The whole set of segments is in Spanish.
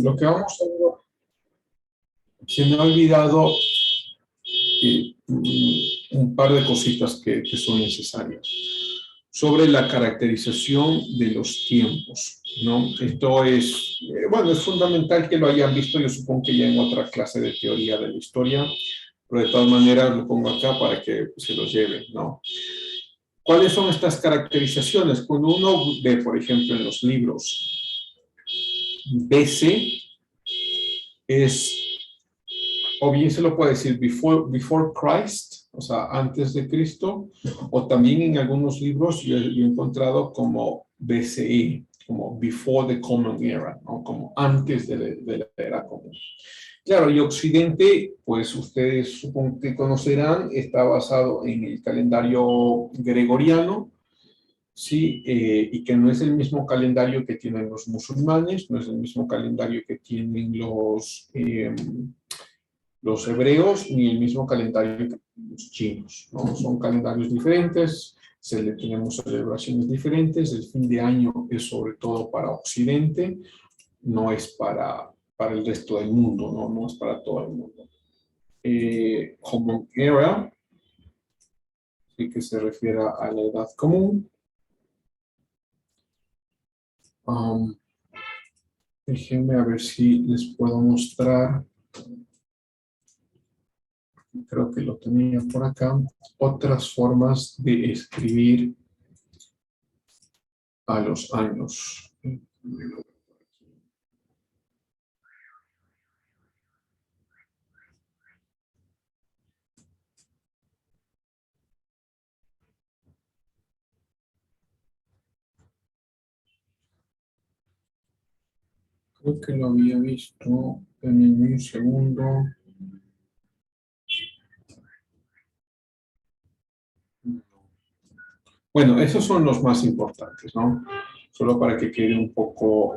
lo que vamos a ver, se me ha olvidado un par de cositas que son necesarias sobre la caracterización de los tiempos, ¿no? Esto es, bueno, es fundamental que lo hayan visto, yo supongo que ya en otra clase de teoría de la historia, pero de todas maneras lo pongo acá para que se lo lleven, ¿no? ¿Cuáles son estas caracterizaciones? Cuando uno ve, por ejemplo, en los libros, BC es, o bien se lo puede decir before Christ, o sea, antes de Cristo, o también en algunos libros yo he encontrado como BCE, como before the common era, ¿no? Como antes de la era común. Claro, y Occidente, pues ustedes supongo que conocerán, está basado en el calendario gregoriano, ¿sí? Y que no es el mismo calendario que tienen los musulmanes, no es el mismo calendario que tienen los hebreos, ni el mismo calendario que tienen los chinos, ¿no? Son calendarios diferentes, tenemos celebraciones diferentes, el fin de año es sobre todo para Occidente, no es para el resto del mundo, ¿no? No es para todo el mundo. Common Era, ¿sí? Que se refiere a la edad común. Déjenme a ver si les puedo mostrar, creo que lo tenía por acá, otras formas de escribir a los años. Creo que lo había visto en un segundo. Bueno, esos son los más importantes, ¿no? Solo para que quede un poco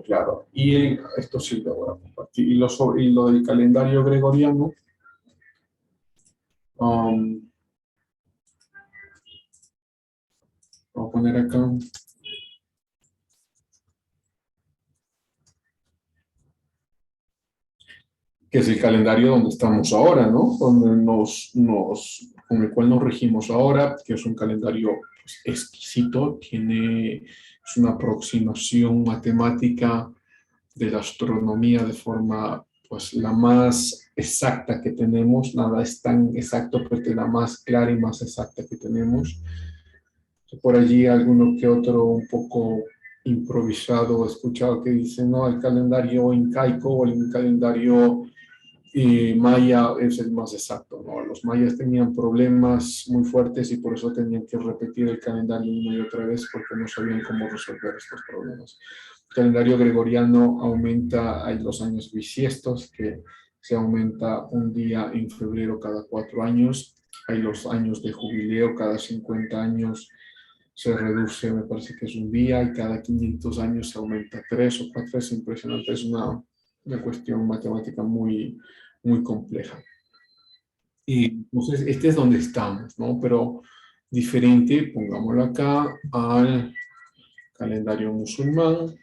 claro. Y esto sí lo voy a compartir. Y lo del calendario gregoriano, voy a poner acá. Que es el calendario donde estamos ahora, ¿no? Con el cual nos regimos ahora, que es un calendario pues, exquisito, es una aproximación matemática de la astronomía de forma, pues, la más exacta que tenemos, nada es tan exacto, pero es la más clara y más exacta que tenemos. Por allí alguno que otro un poco improvisado, he escuchado que dicen, no, el calendario incaico o el calendario maya es el más exacto, ¿no? Los mayas tenían problemas muy fuertes y por eso tenían que repetir el calendario una y otra vez porque no sabían cómo resolver estos problemas. El calendario gregoriano aumenta, hay los años bisiestos, que se aumenta un día en febrero cada 4 años, hay los años de jubileo, cada 50 años se reduce, me parece que es un día, y cada 500 años se aumenta 3 o 4, es impresionante, es una cuestión matemática muy compleja. Y entonces, este es donde estamos, ¿no? Pero diferente, pongámoslo acá, al calendario musulmán.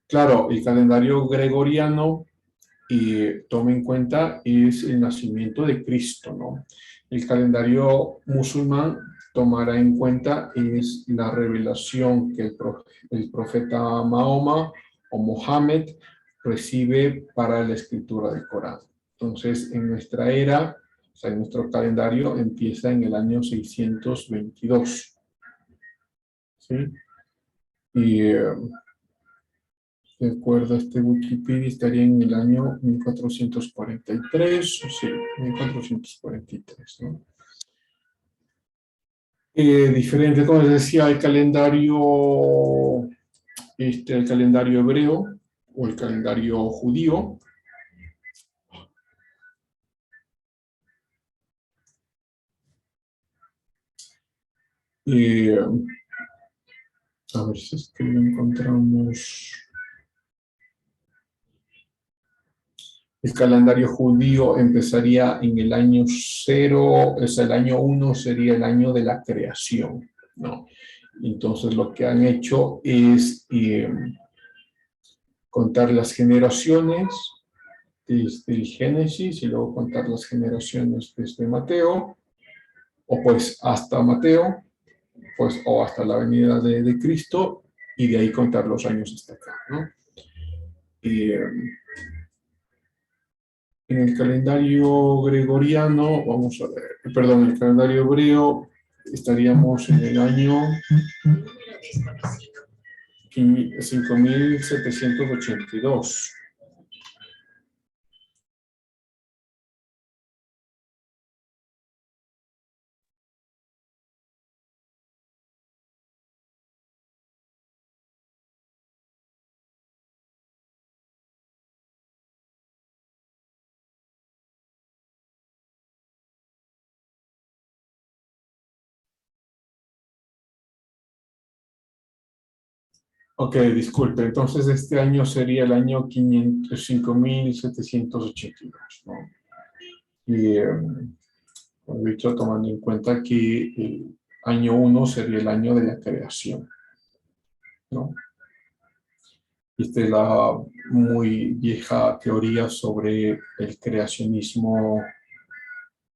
Claro, el calendario gregoriano, tome en cuenta, es el nacimiento de Cristo, ¿no? El calendario musulmán tomará en cuenta es la revelación que el profeta Mahoma o Mohammed recibe para la escritura del Corán. Entonces, en nuestra era, o sea, en nuestro calendario, empieza en el año 622. ¿Sí? Y de acuerdo a este Wikipedia, estaría en el año 1443, sí, 1443, ¿no? Diferente, como les decía, el calendario hebreo o el calendario judío. A ver si es que lo encontramos. El calendario judío empezaría en el año 0, o sea, el año 1 sería el año de la creación, ¿no? Entonces lo que han hecho es contar las generaciones desde el Génesis y luego contar las generaciones desde Mateo, o pues hasta Mateo, pues o hasta la venida de Cristo, y de ahí contar los años hasta acá, ¿no? Y, en el calendario gregoriano, vamos a ver, perdón, en el calendario hebreo estaríamos en el año 5782. Ok, disculpe, entonces este año sería el año 5782, ¿no? Y, como he dicho, tomando en cuenta que el año 1 sería el año de la creación, ¿no? Esta es la muy vieja teoría sobre el creacionismo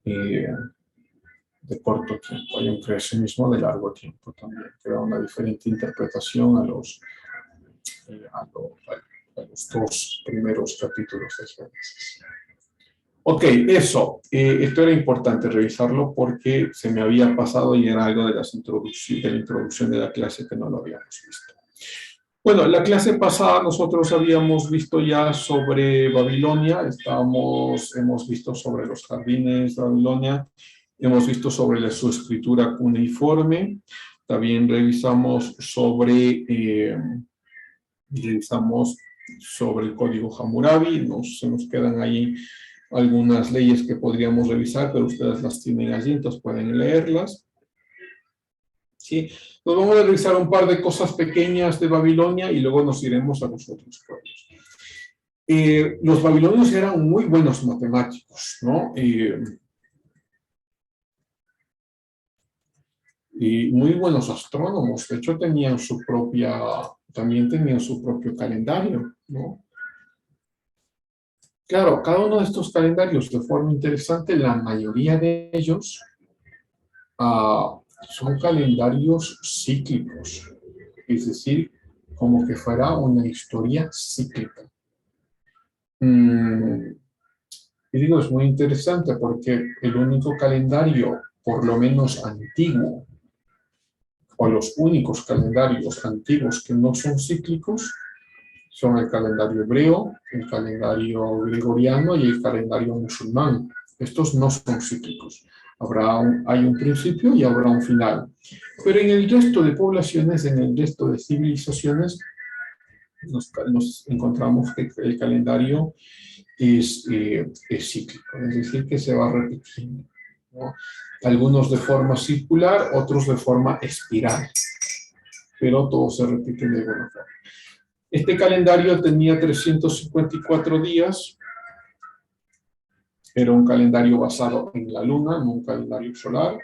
eh, de corto tiempo. Hay un creacionismo de largo tiempo también, que da una diferente interpretación a los dos primeros capítulos de Génesis. Ok, eso. Esto era importante revisarlo porque se me había pasado y era algo de la introducción de la clase que no lo habíamos visto. Bueno, la clase pasada nosotros habíamos visto ya sobre Babilonia, hemos visto sobre los jardines de Babilonia, hemos visto sobre su escritura cuneiforme, también revisamos sobre el código Hammurabi, se nos quedan ahí algunas leyes que podríamos revisar, pero ustedes las tienen allí, entonces pueden leerlas. ¿Sí? Nos vamos a revisar un par de cosas pequeñas de Babilonia y luego nos iremos a los otros pueblos. Los babilonios eran muy buenos matemáticos, ¿no? Y muy buenos astrónomos. De hecho, también tenían su propio calendario, ¿no? Claro, cada uno de estos calendarios, de forma interesante, la mayoría de ellos son calendarios cíclicos, es decir, como que fuera una historia cíclica. Y digo, es muy interesante porque el único calendario, por lo menos antiguo, o los únicos calendarios antiguos que no son cíclicos, son el calendario hebreo, el calendario gregoriano y el calendario musulmán. Estos no son cíclicos. Hay un principio y habrá un final. Pero en el resto de poblaciones, en el resto de civilizaciones, nos encontramos que el calendario es cíclico, es decir, que se va repitiendo, ¿no? Algunos de forma circular, otros de forma espiral, pero todos se repiten de alguna forma. Este calendario tenía 354 días, era un calendario basado en la luna, no un calendario solar.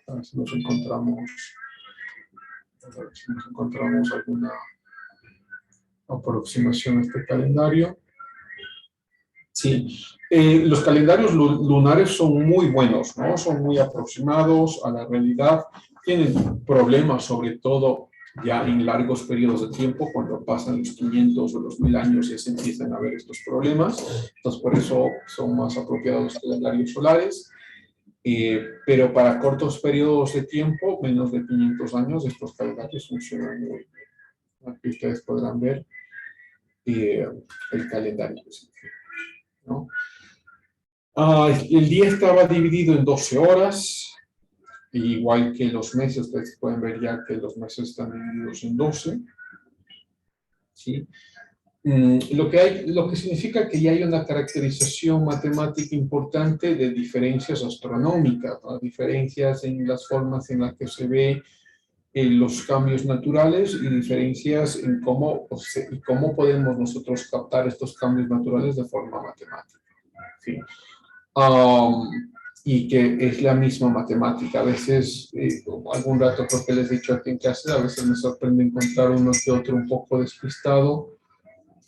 A ver si nos encontramos alguna aproximación a este calendario. Sí, los calendarios lunares son muy buenos, ¿no? Son muy aproximados a la realidad. Tienen problemas, sobre todo ya en largos periodos de tiempo, cuando pasan los 500 o los 1000 años ya se empiezan a ver estos problemas. Entonces, por eso son más apropiados los calendarios solares. Pero para cortos periodos de tiempo, menos de 500 años, estos calendarios funcionan muy bien. Aquí ustedes podrán ver el calendario, ¿no? El día estaba dividido en 12 horas, igual que los meses. Ustedes pueden ver ya que los meses están divididos en 12. ¿Sí? Lo que significa que ya hay una caracterización matemática importante de diferencias astronómicas, ¿no? Diferencias en las formas en las que se ve los cambios naturales y diferencias en cómo podemos nosotros captar estos cambios naturales de forma matemática. ¿Sí? Y que es la misma matemática. A veces, algún rato creo que les he dicho aquí en clase, a veces me sorprende encontrar uno que otro un poco despistado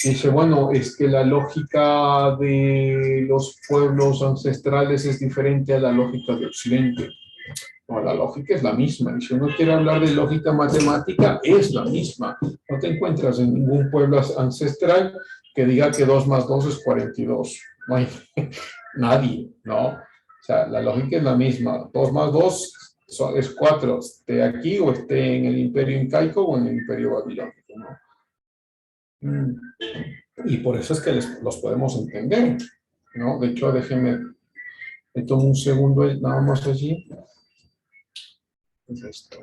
Dice, bueno, es que la lógica de los pueblos ancestrales es diferente a la lógica de Occidente. No, la lógica es la misma. Y si uno quiere hablar de lógica matemática, es la misma. No te encuentras en ningún pueblo ancestral que diga que 2 más 2 es 42. No hay nadie, ¿no? O sea, la lógica es la misma. 2 más 2 es 4, esté aquí o esté en el imperio incaico o en el imperio babilónico, ¿no? Y por eso es que los podemos entender, ¿no? De hecho, déjenme, me tomo un segundo nada más allí. Es esto.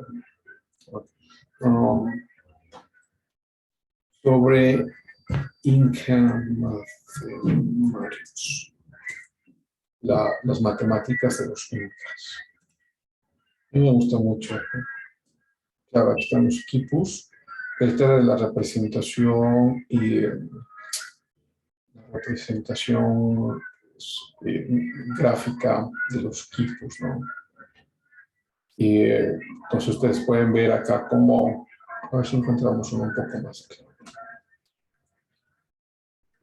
Um, sobre Inca Mathematics, las matemáticas de los incas. A mí me gusta mucho. Claro, aquí están los quipus. Esta era la representación y la representación eh, gráfica de los quipus, ¿no? Y entonces ustedes pueden ver acá como, a ver si encontramos uno un poco más claro.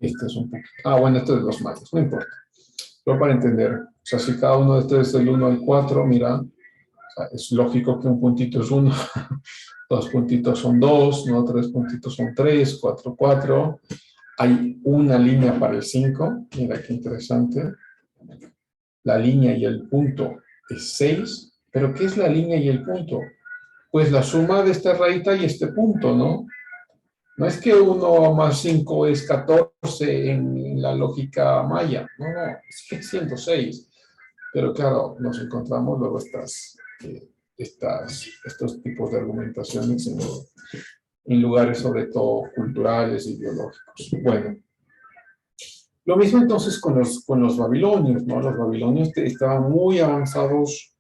Este es un poquito, bueno, este es de los mayas, no importa. Pero para entender, o sea, si cada uno de ustedes es del 1 al 4, mira, o sea, es lógico que un puntito es 1, 2 puntitos son 2, ¿no? 3 puntitos son 3, 4, 4. Hay una línea para el 5, mira qué interesante. La línea y el punto es 6, pero ¿qué es la línea y el punto? Pues la suma de esta rayita y este punto, ¿no? No es que 1 más 5 es 14 en la lógica maya, no, es que es 106. Pero claro, nos encontramos luego estos tipos de argumentaciones en lugares sobre todo culturales e ideológicos. Bueno, lo mismo entonces con los babilonios, ¿no? Los babilonios estaban muy avanzados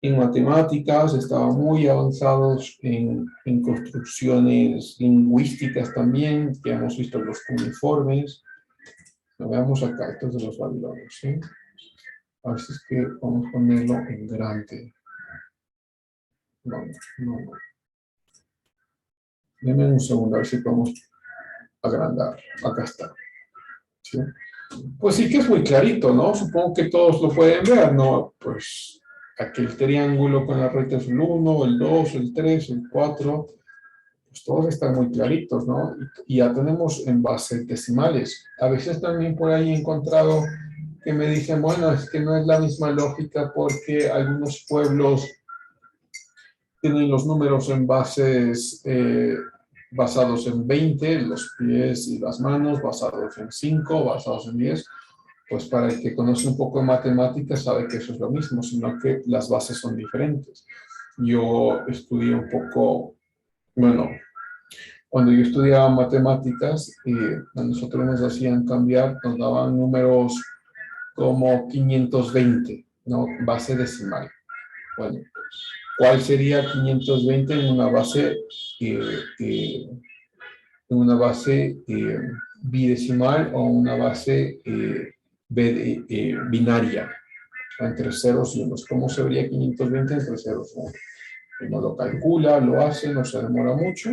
en matemáticas, estaban muy avanzados en construcciones lingüísticas también, que hemos visto los cuneiformes. Lo veamos acá, estos de los babilonios, ¿sí? A ver si es que vamos a ponerlo en grande. No. Denme un segundo, a ver si podemos agrandar. Acá está. ¿Sí? Pues sí que es muy clarito, ¿no? Supongo que todos lo pueden ver, ¿no? Pues aquel triángulo con la recta es el 1, el 2, el 3, el 4, pues todos están muy claritos, ¿no? Y ya tenemos en bases decimales. A veces también por ahí he encontrado que me dicen, bueno, es que no es la misma lógica porque algunos pueblos tienen los números en bases basados en 20, los pies y las manos, basados en 5, basados en 10. Pues para el que conoce un poco de matemáticas sabe que eso es lo mismo, sino que las bases son diferentes. Yo estudié un poco, bueno, cuando yo estudiaba matemáticas, a nosotros nos hacían cambiar, nos daban números como 520, ¿no? Base decimal. Bueno, ¿cuál sería 520 en una base bidecimal o una base binaria, entre ceros y unos? ¿Cómo se vería 520 entre ceros y unos? Uno lo calcula, lo hace, no se demora mucho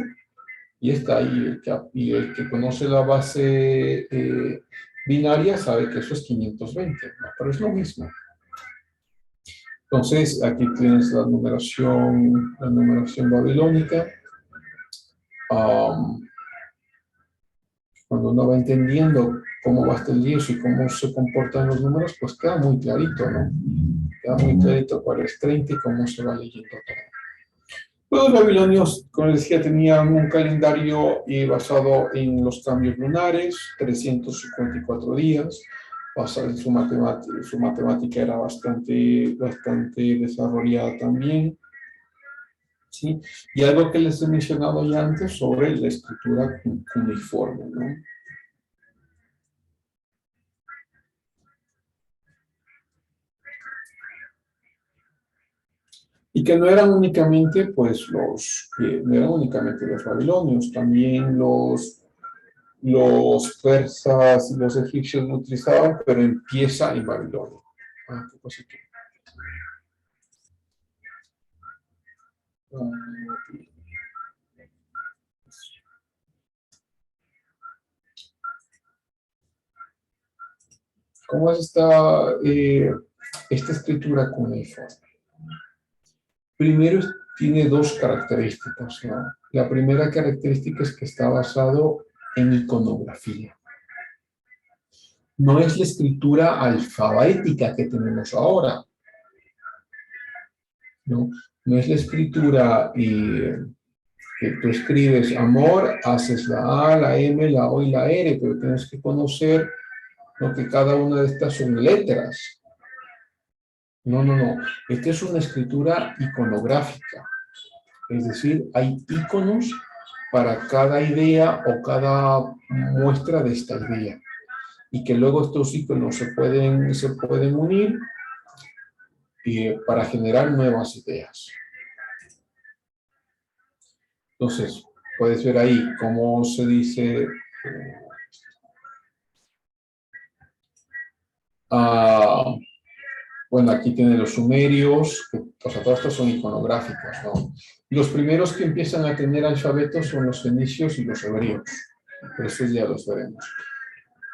y está ahí. Y el que conoce la base binaria sabe que eso es 520, ¿no? Pero es lo mismo. Entonces, aquí tienes la numeración babilónica. Cuando uno va entendiendo cómo va el yeso y cómo se comportan los números, pues queda muy clarito, ¿no? Queda muy clarito cuál es 30 y cómo se va leyendo todo. Los babilonios, como les decía, tenían un calendario basado en los cambios lunares, 354 días. Su matemática era bastante desarrollada también. ¿Sí? Y algo que les he mencionado ya antes sobre la escritura cuneiforme, ¿no? Y que no eran únicamente, pues, no eran únicamente los babilonios, también los persas y los egipcios lo utilizaban, pero empieza en Babilonia. ¿Qué pasa aquí? ¿Cómo es esta escritura cuneiforme? Primero, tiene dos características, ¿no? La primera característica es que está basado en iconografía. No es la escritura alfabética que tenemos ahora, ¿no? No es la escritura que tú escribes amor, haces la A, la M, la O y la R, pero tienes que conocer lo que cada una de estas son letras. No, no, no. Esta es una escritura iconográfica. Es decir, hay iconos para cada idea o cada muestra de esta idea. Y que luego estos iconos se pueden unir para generar nuevas ideas. Entonces, puedes ver ahí cómo se dice... bueno, aquí tiene los sumerios, o sea, todas estas son iconográficas, ¿no? Los primeros que empiezan a tener alfabetos son los fenicios y los hebreos, pero estos ya los veremos.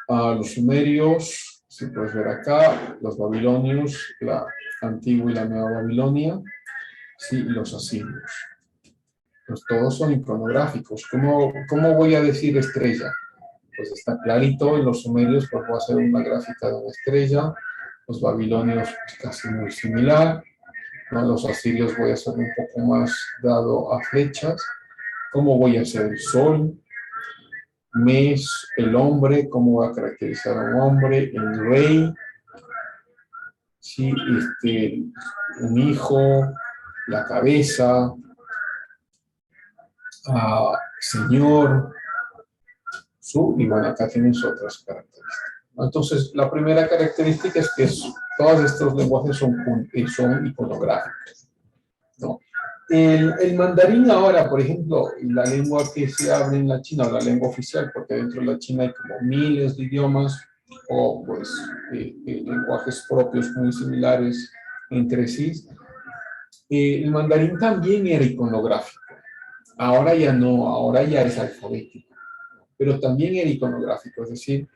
Los sumerios, si puedes ver acá, los babilonios, la antigua y la nueva Babilonia, sí, y los asirios. Pues todos son iconográficos. ¿Cómo voy a decir estrella? Pues está clarito, en los sumerios pues voy a hacer una gráfica de una estrella, los babilonios pues, casi muy similar, ¿no? Los asirios voy a hacer un poco más dado a flechas. ¿Cómo voy a hacer el sol? Mes, el hombre, cómo voy a caracterizar a un hombre, el rey, ¿sí? Un hijo, la cabeza, señor, y bueno, acá tienes otras características. Entonces, la primera característica es que todos estos lenguajes son iconográficos, ¿no? El mandarín ahora, por ejemplo, la lengua que se habla en la China, o la lengua oficial, porque dentro de la China hay como miles de idiomas, o pues lenguajes propios muy similares entre sí. El mandarín también era iconográfico. Ahora ya no, ahora ya es alfabético, pero también era iconográfico, es decir,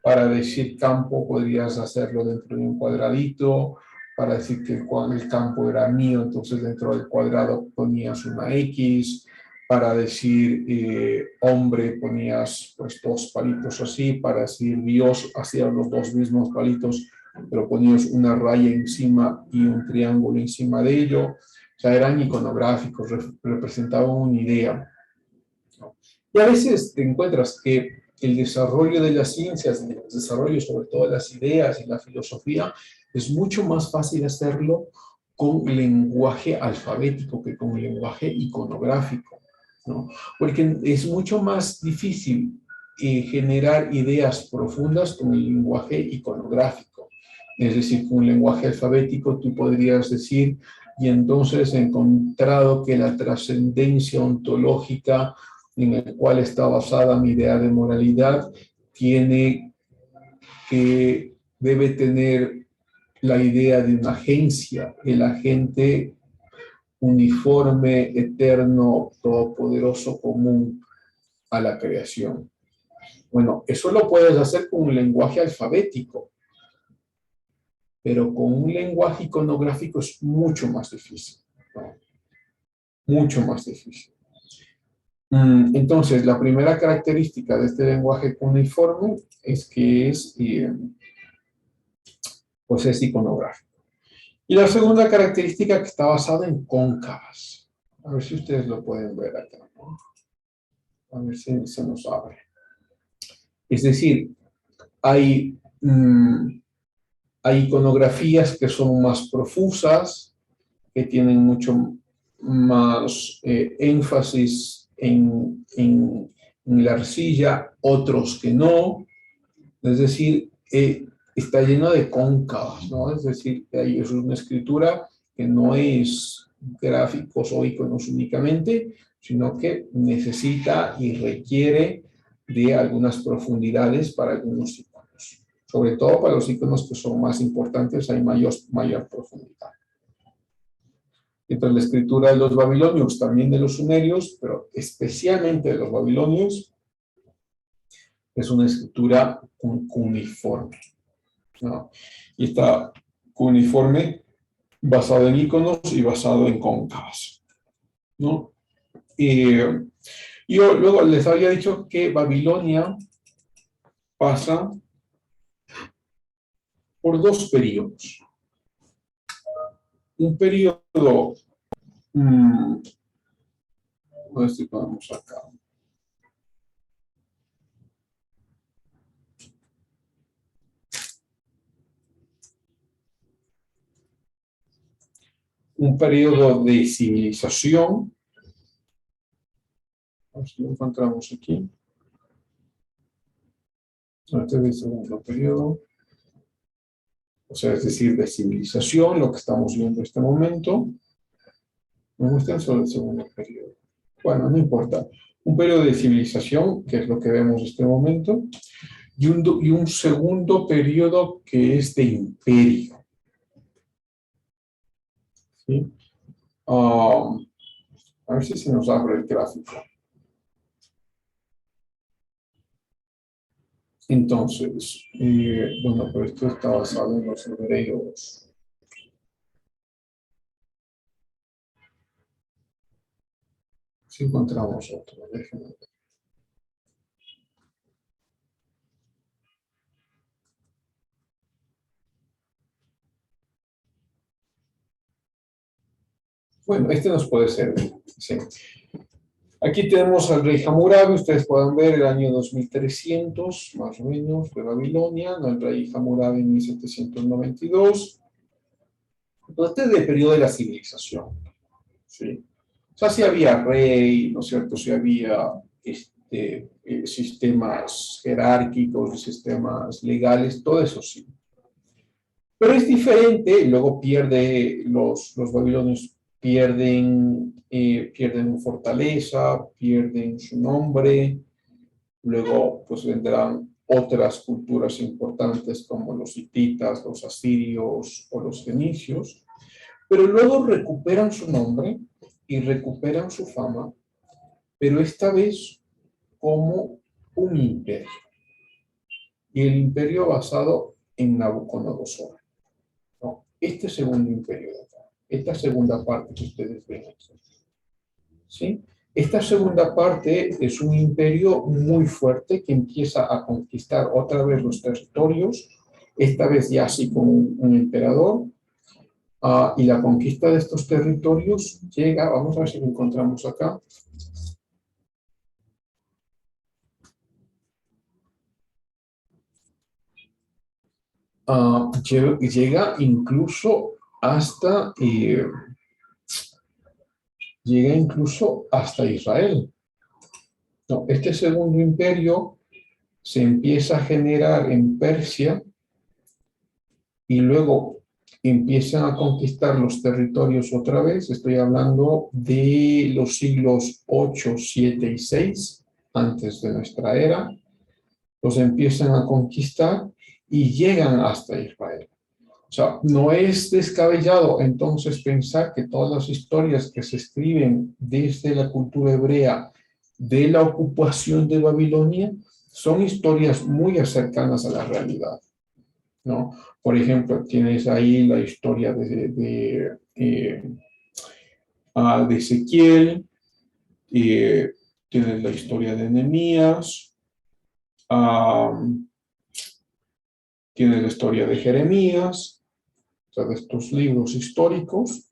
para decir campo podrías hacerlo dentro de un cuadradito, para decir que el campo era mío, entonces dentro del cuadrado ponías una X, para decir hombre ponías pues dos palitos así, para decir Dios hacías los dos mismos palitos, pero ponías una raya encima y un triángulo encima de ello, o sea, eran iconográficos, representaban una idea, ¿no? Y a veces te encuentras que el desarrollo de las ciencias, el desarrollo sobre todo de las ideas y la filosofía, es mucho más fácil hacerlo con lenguaje alfabético que con lenguaje iconográfico, ¿no? Porque es mucho más difícil generar ideas profundas con el lenguaje iconográfico. Es decir, con un lenguaje alfabético tú podrías decir, y entonces he encontrado que la trascendencia ontológica en el cual está basada mi idea de moralidad, debe tener la idea de una agencia, el agente uniforme, eterno, todopoderoso, común a la creación. Bueno, eso lo puedes hacer con un lenguaje alfabético, pero con un lenguaje iconográfico es mucho más difícil, ¿no? Mucho más difícil. Entonces, la primera característica de este lenguaje cuneiforme es que pues es iconográfico. Y la segunda característica que está basada en cóncavas. A ver si ustedes lo pueden ver acá, ¿no? A ver si se nos abre. Es decir, hay iconografías que son más profusas, que tienen mucho más énfasis en la arcilla, otros que no. Es decir, está lleno de cóncavas, ¿no? Es decir, ahí es una escritura que no es gráficos o iconos únicamente, sino que necesita y requiere de algunas profundidades para algunos iconos. Sobre todo para los iconos que son más importantes hay mayor profundidad. Entonces, la escritura de los babilonios, también de los sumerios, pero especialmente de los babilonios, es una escritura cuneiforme. ¿no? Y está cuneiforme basado en iconos y basado en cóncavas, ¿no? Yo luego les había dicho que Babilonia pasa por dos periodos. Un periodo, a ver si podemos acá. Un periodo de civilización. A ver si lo encontramos aquí. Este es el segundo periodo. O sea, es decir, de civilización, lo que estamos viendo en este momento. Me gusta solo el segundo periodo. Bueno, no importa. Un periodo de civilización, que es lo que vemos en este momento, y un segundo periodo que es de imperio. ¿Sí? A ver si se nos abre el gráfico. Entonces, bueno, pero esto está basado en los hebreos. Si encontramos otro, déjenme ver. Bueno, este nos puede servir. Sí. Aquí tenemos al rey Hammurabi, ustedes pueden ver el año 2300, más o menos, de Babilonia, el rey Hammurabi en 1792. Entonces, este es el periodo de la civilización. ¿Sí? O sea, sí había rey, ¿no es cierto? Sí había sistemas jerárquicos, sistemas legales, todo eso sí. Pero es diferente, luego los babilonios pierden fortaleza, pierden su nombre, luego pues vendrán otras culturas importantes como los hititas, los asirios o los fenicios, pero luego recuperan su nombre y recuperan su fama, pero esta vez como un imperio, y el imperio basado en Nabucodonosor. ¿No? Este segundo imperio de acá, esta segunda parte que ustedes ven aquí, ¿sí? Esta segunda parte es un imperio muy fuerte que empieza a conquistar otra vez los territorios, esta vez ya así como un emperador, y la conquista de estos territorios llega, vamos a ver si lo encontramos acá, llega incluso hasta Israel. No, este segundo imperio se empieza a generar en Persia y luego empiezan a conquistar los territorios otra vez. Estoy hablando de los siglos 8, 7 y 6 antes de nuestra era. Los empiezan a conquistar y llegan hasta Israel. O sea, no es descabellado entonces pensar que todas las historias que se escriben desde la cultura hebrea de la ocupación de Babilonia son historias muy cercanas a la realidad, ¿no? Por ejemplo, tienes ahí la historia de Ezequiel, tienes la historia de Nehemías, tienes la historia de Jeremías, o sea, de estos libros históricos,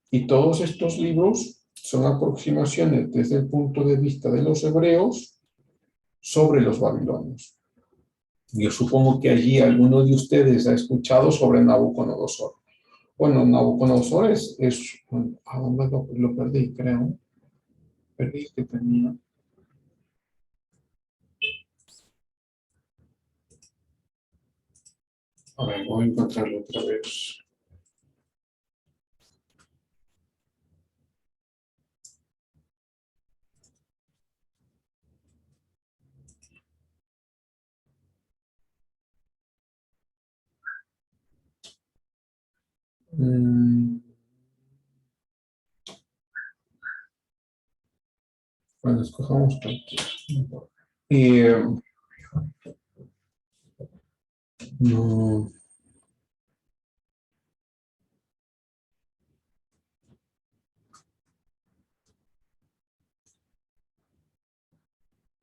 y todos estos libros son aproximaciones desde el punto de vista de los hebreos sobre los babilonios. Yo supongo que allí alguno de ustedes ha escuchado sobre Nabucodonosor. Bueno, Nabucodonosor ¿a dónde lo perdí? Creo. Perdí que tenía. A ver, voy a encontrarlo otra vez. Mm, bueno, escojamos cualquiera. No.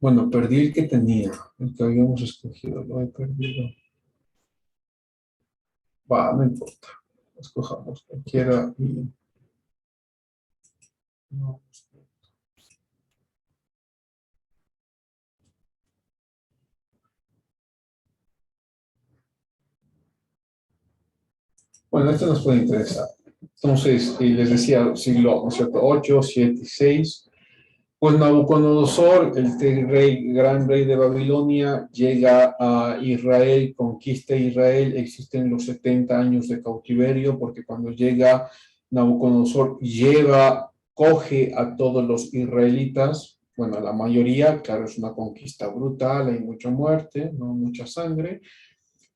Bueno, perdí el que tenía, el que habíamos escogido, lo he perdido. Va, no importa. Escojamos cualquiera y... no. Bueno, esto nos puede interesar. Entonces, les decía, siglo, ¿no es cierto? 8, 7 y 6. Pues Nabucodonosor, gran rey de Babilonia, llega a Israel, conquista Israel, existen los 70 años de cautiverio, porque cuando llega Nabucodonosor, coge a todos los israelitas, bueno, a la mayoría, claro, es una conquista brutal, hay mucha muerte, no mucha sangre,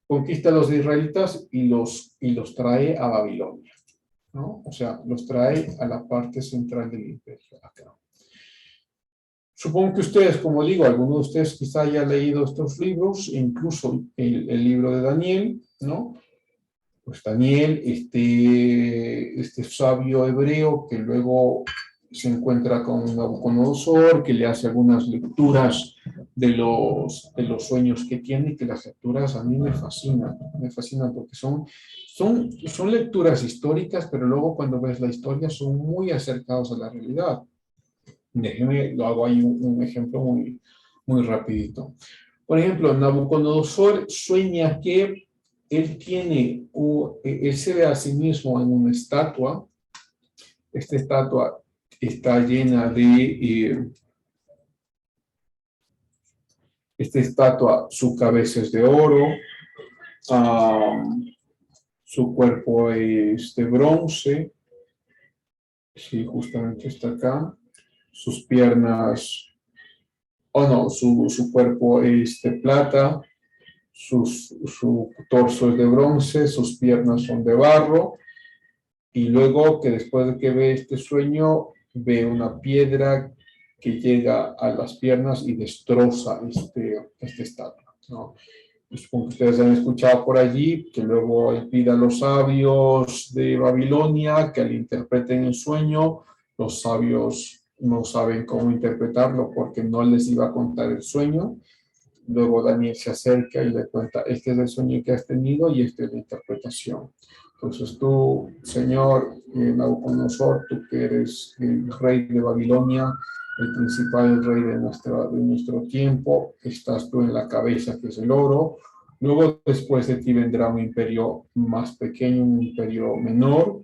conquista a los israelitas y los trae a Babilonia, ¿no? O sea, los trae a la parte central del imperio, acá. Supongo que ustedes, como digo, algunos de ustedes quizá haya leído estos libros, incluso el libro de Daniel, ¿no? Pues Daniel, este sabio hebreo que luego se encuentra con Nabucodonosor, que le hace algunas lecturas de los sueños que tiene, y que las lecturas a mí me fascinan porque son lecturas históricas, pero luego cuando ves la historia son muy acercados a la realidad. Déjeme, lo hago ahí un ejemplo muy rapidito. Por ejemplo, Nabucodonosor sueña que él se ve a sí mismo en una estatua. Esta estatua está llena esta estatua, su cabeza es de oro, su cuerpo es de bronce, sí, justamente está acá, sus piernas, no, su cuerpo es de plata, su torso es de bronce, sus piernas son de barro, y luego que después de que ve este sueño, ve una piedra que llega a las piernas y destroza este estatua, ¿no? Supongo que ustedes han escuchado por allí que luego él pide a los sabios de Babilonia que le interpreten el sueño. Los sabios no saben cómo interpretarlo porque no les iba a contar el sueño. Luego Daniel se acerca y le cuenta, este es el sueño que has tenido y esta es la interpretación. Entonces tú, señor Nabucodonosor, tú que eres el rey de Babilonia, el principal rey de nuestro tiempo, estás tú en la cabeza que es el oro. Luego después de ti vendrá un imperio más pequeño, un imperio menor.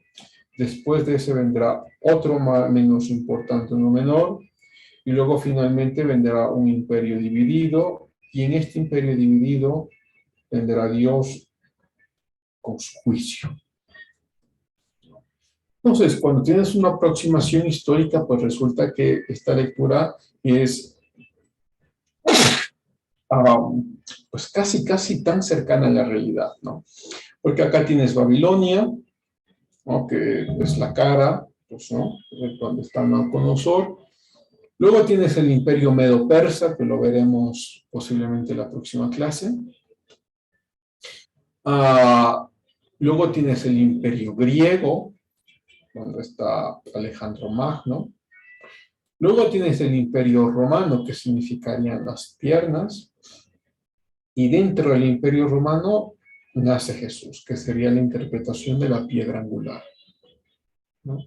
Después de ese vendrá otro menos importante, uno menor. Y luego finalmente vendrá un imperio dividido, y en este imperio dividido vendrá Dios con su juicio. Entonces, cuando tienes una aproximación histórica, pues resulta que esta lectura es pues casi tan cercana a la realidad, ¿no? Porque acá tienes Babilonia, ¿no? Que es la cara, pues, ¿no? Donde está Nabucodonosor. Luego tienes el imperio medo-persa, que lo veremos posiblemente en la próxima clase. Luego tienes el imperio griego, donde está Alejandro Magno. Luego tienes el imperio romano, que significarían las piernas. Y dentro del imperio romano nace Jesús, que sería la interpretación de la piedra angular, ¿no?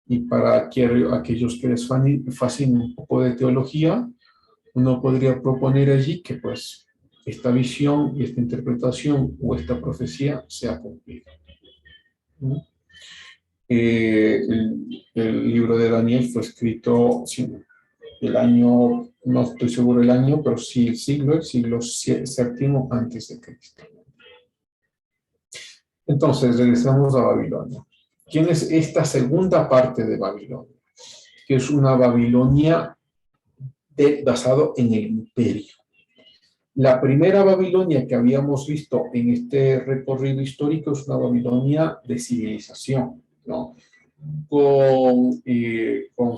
Y para aquellos que les fascina un poco de teología, uno podría proponer allí que pues esta visión y esta interpretación o esta profecía sea cumplida, ¿no? El libro de Daniel fue escrito, sí, el año, no estoy seguro el año, pero sí el siglo séptimo antes de Cristo. Entonces, regresamos a Babilonia. ¿Quién es esta segunda parte de Babilonia? Que es una Babilonia basado en el imperio. La primera Babilonia que habíamos visto en este recorrido histórico es una Babilonia de civilización, ¿no? Con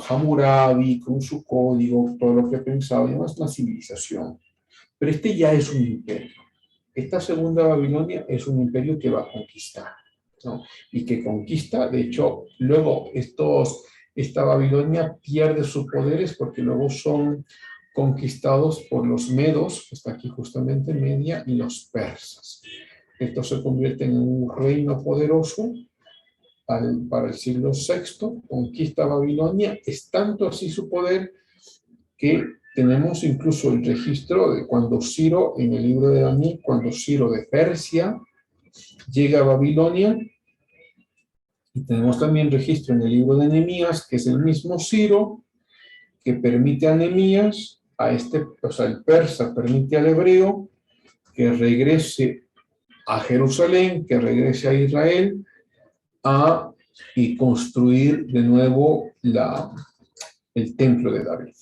Hammurabi, con su código, todo lo que pensaba, es una civilización. Pero este ya es un imperio. Esta segunda Babilonia es un imperio que va a conquistar, ¿no? Y que conquista, de hecho, luego esta Babilonia pierde sus poderes porque luego son conquistados por los medos, que está aquí justamente Media, y los persas. Estos se convierten en un reino poderoso para el siglo VI, conquista Babilonia. Es tanto así su poder que tenemos incluso el registro de cuando Ciro, en el libro de Daniel, cuando Ciro de Persia llega a Babilonia, y tenemos también registro en el libro de Nehemías, que es el mismo Ciro que permite a Nehemías, o sea, el persa permite al hebreo que regrese a Jerusalén, que regrese a Israel, y construir de nuevo el templo de David,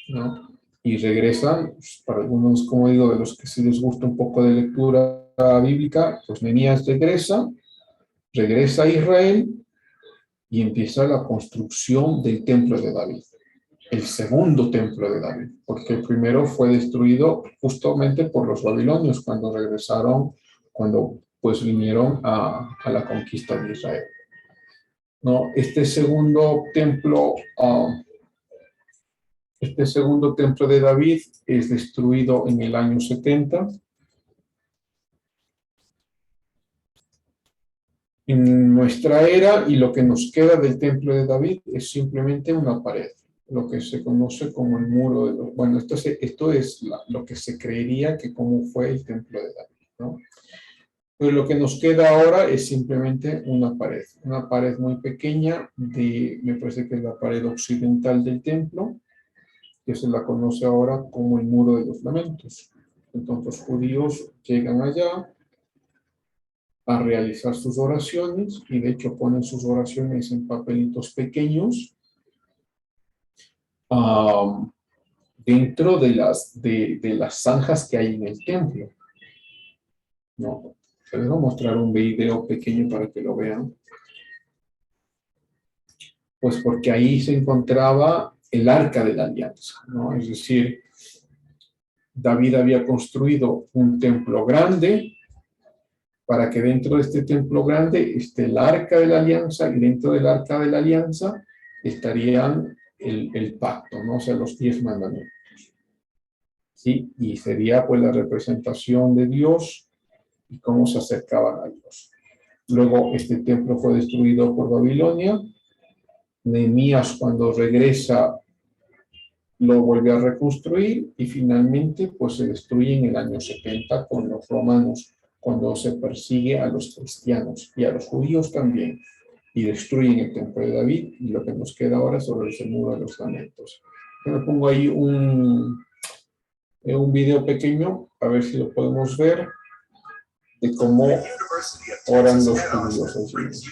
¿no? Y regresan, pues, para algunos, como digo, de los que sí les gusta un poco de lectura bíblica, pues Nehemías regresa a Israel y empieza la construcción del templo de David, el segundo templo de David, porque el primero fue destruido justamente por los babilonios cuando regresaron, cuando pues vinieron a la conquista de Israel. No, este segundo templo de David es destruido en el año 70. En nuestra era, y lo que nos queda del templo de David es simplemente una pared, lo que se conoce como el muro de los... Bueno, esto es lo que se creería que cómo fue el templo de David, ¿no? Pero lo que nos queda ahora es simplemente una pared muy pequeña, me parece que es la pared occidental del templo, que se la conoce ahora como el Muro de los Lamentos. Entonces los judíos llegan allá a realizar sus oraciones, y de hecho ponen sus oraciones en papelitos pequeños dentro de las zanjas que hay en el templo, ¿no? Les voy a mostrar un video pequeño para que lo vean. Pues porque ahí se encontraba el Arca de la Alianza, ¿no? Es decir, David había construido un templo grande para que dentro de este templo grande esté el Arca de la Alianza, y dentro del Arca de la Alianza estarían el pacto, ¿no? O sea, los 10 mandamientos. ¿Sí? Y sería pues la representación de Dios y cómo se acercaban a Dios. Luego este templo fue destruido por Babilonia. Nehemías, cuando regresa, lo vuelve a reconstruir, y finalmente pues se destruye en el año 70 con los romanos, cuando se persigue a los cristianos y a los judíos también, y destruyen el templo de David, y lo que nos queda ahora sobre el Muro de los Lamentos. Yo pongo ahí un video pequeño, a ver si lo podemos ver, de cómo oran los judíos allí.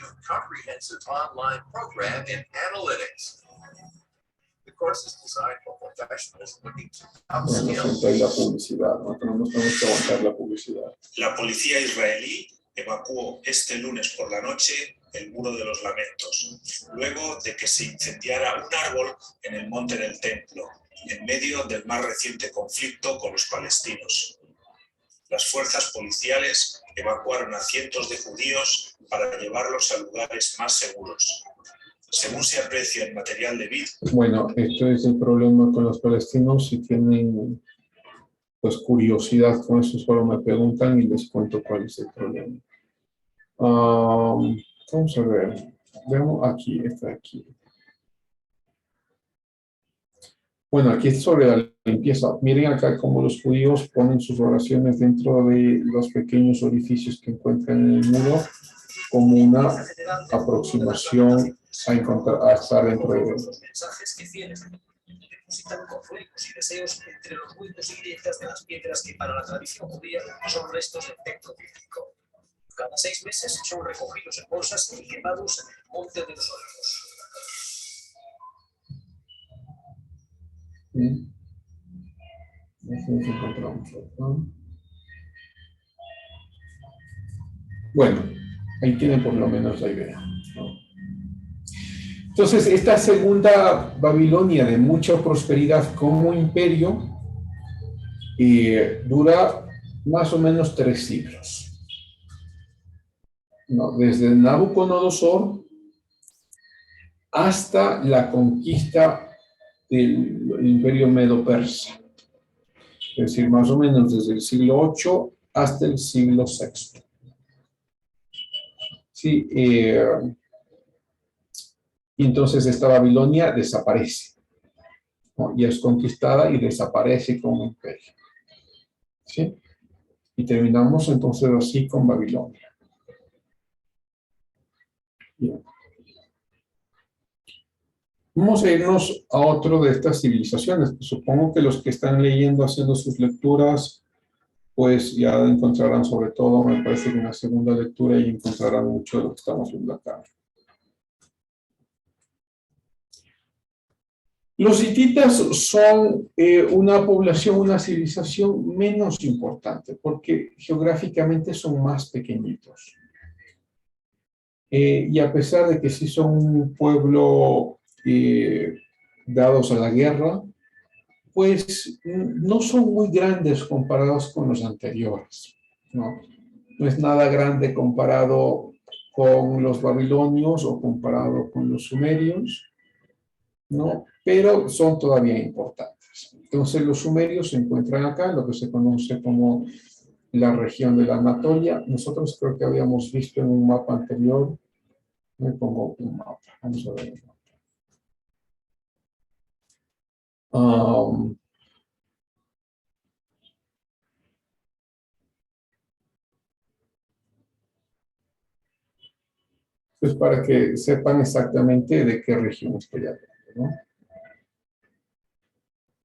Bueno, ahí la publicidad, ¿no? Tenemos que aguantar la publicidad. La policía israelí evacuó este lunes por la noche el Muro de los Lamentos, luego de que se incendiara un árbol en el monte del templo, en medio del más reciente conflicto con los palestinos. Las fuerzas policiales evacuaron a cientos de judíos para llevarlos a lugares más seguros. Según se aprecia en material de vídeo. Bueno, esto es el problema con los palestinos. Si tienen pues curiosidad con eso, solo me preguntan y les cuento cuál es el problema. Vamos a ver. Veamos aquí, está aquí. Bueno, aquí es sobre la limpieza. Miren acá cómo los judíos ponen sus oraciones dentro de los pequeños orificios que encuentran en el muro, como una aproximación a estar dentro de ellos. Los mensajes que fieles depositan con fuegos y deseos entre los huecos y grietas de las piedras que para la tradición judía son restos del templo bíblico. Cada 6 meses son recogidos en bolsas y quemados en el monte de los Olivos. Nos encontramos acá. Bueno, ahí tienen por lo menos la idea, ¿no? Entonces, esta segunda Babilonia de mucha prosperidad como imperio dura más o menos 3 siglos, ¿no? Desde Nabucodonosor hasta la conquista el imperio medo-persa. Es decir, más o menos desde el siglo VIII hasta el siglo VI. Sí, y entonces esta Babilonia desaparece, ¿no? Y es conquistada y desaparece como imperio. ¿Sí? Y terminamos entonces así con Babilonia. Bien. Vamos a irnos a otro de estas civilizaciones. Supongo que los que están leyendo, haciendo sus lecturas, pues ya encontrarán sobre todo, me parece que una segunda lectura y encontrarán mucho de lo que estamos viendo acá. Los hititas son una población, una civilización menos importante, porque geográficamente son más pequeñitos. Y a pesar de que sí son un pueblo dados a la guerra, pues no son muy grandes comparados con los anteriores, ¿no? No es nada grande comparado con los babilonios o comparado con los sumerios, ¿no? Pero son todavía importantes. Entonces los sumerios se encuentran acá, lo que se conoce como la región de la Anatolia. Nosotros creo que habíamos visto en un mapa anterior, me pongo un mapa, vamos a ver el mapa. Pues para que sepan exactamente de qué región estoy hablando, ¿no?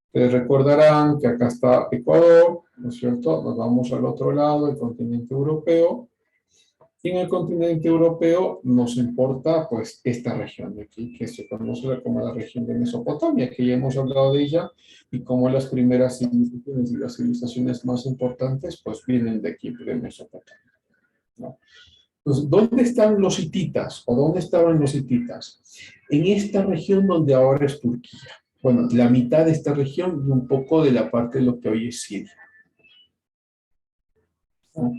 Ustedes recordarán que acá está Ecuador, ¿no es cierto? Nos vamos al otro lado, el continente europeo. Y en el continente europeo nos importa, pues, esta región de aquí, que se conoce como la región de Mesopotamia, que ya hemos hablado de ella, y como las primeras civilizaciones y las civilizaciones más importantes, pues, vienen de aquí, de Mesopotamia, ¿no? Entonces, ¿dónde están los hititas? ¿O dónde estaban los hititas? En esta región donde ahora es Turquía. Bueno, la mitad de esta región y un poco de la parte de lo que hoy es Siria, ¿no?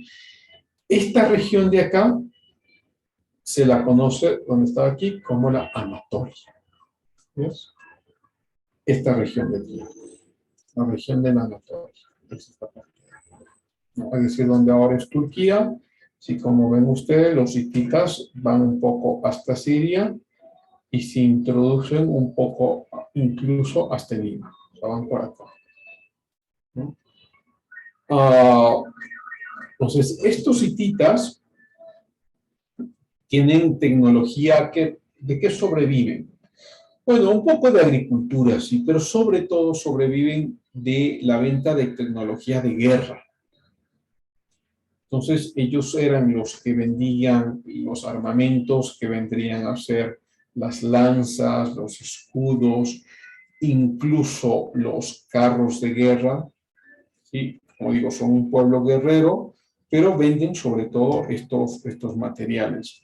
Esta región de acá se la conoce, donde estaba aquí, como la Anatolia. ¿Ves? Esta región de aquí, la región de la Anatolia. Es esta parte. ¿No? Es decir, donde ahora es Turquía. Si como ven ustedes, los hititas van un poco hasta Siria y se introducen un poco incluso hasta Lima. O sea, van por acá, ¿no? Entonces, estos hititas tienen tecnología ¿de qué sobreviven? Bueno, un poco de agricultura, sí, pero sobre todo sobreviven de la venta de tecnología de guerra. Entonces, ellos eran los que vendían los armamentos que vendrían a ser las lanzas, los escudos, incluso los carros de guerra, ¿sí? Como digo, son un pueblo guerrero, pero venden sobre todo estos materiales.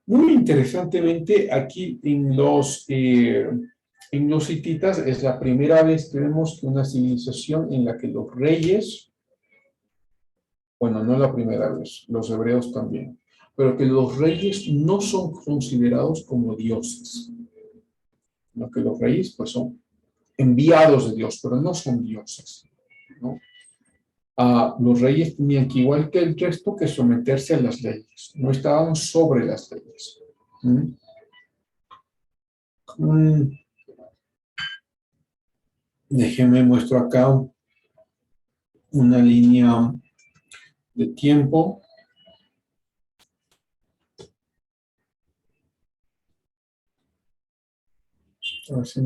Muy interesantemente, aquí en los hititas es la primera vez que vemos que una civilización en la que los reyes, bueno, no es la primera vez, los hebreos también, pero que los reyes no son considerados como dioses, sino que los reyes pues son enviados de Dios, pero no son dioses, ¿no? Los reyes tenían que, igual que el resto, que someterse a las leyes, no estaban sobre las leyes. Déjenme muestro acá una línea de tiempo. A ver si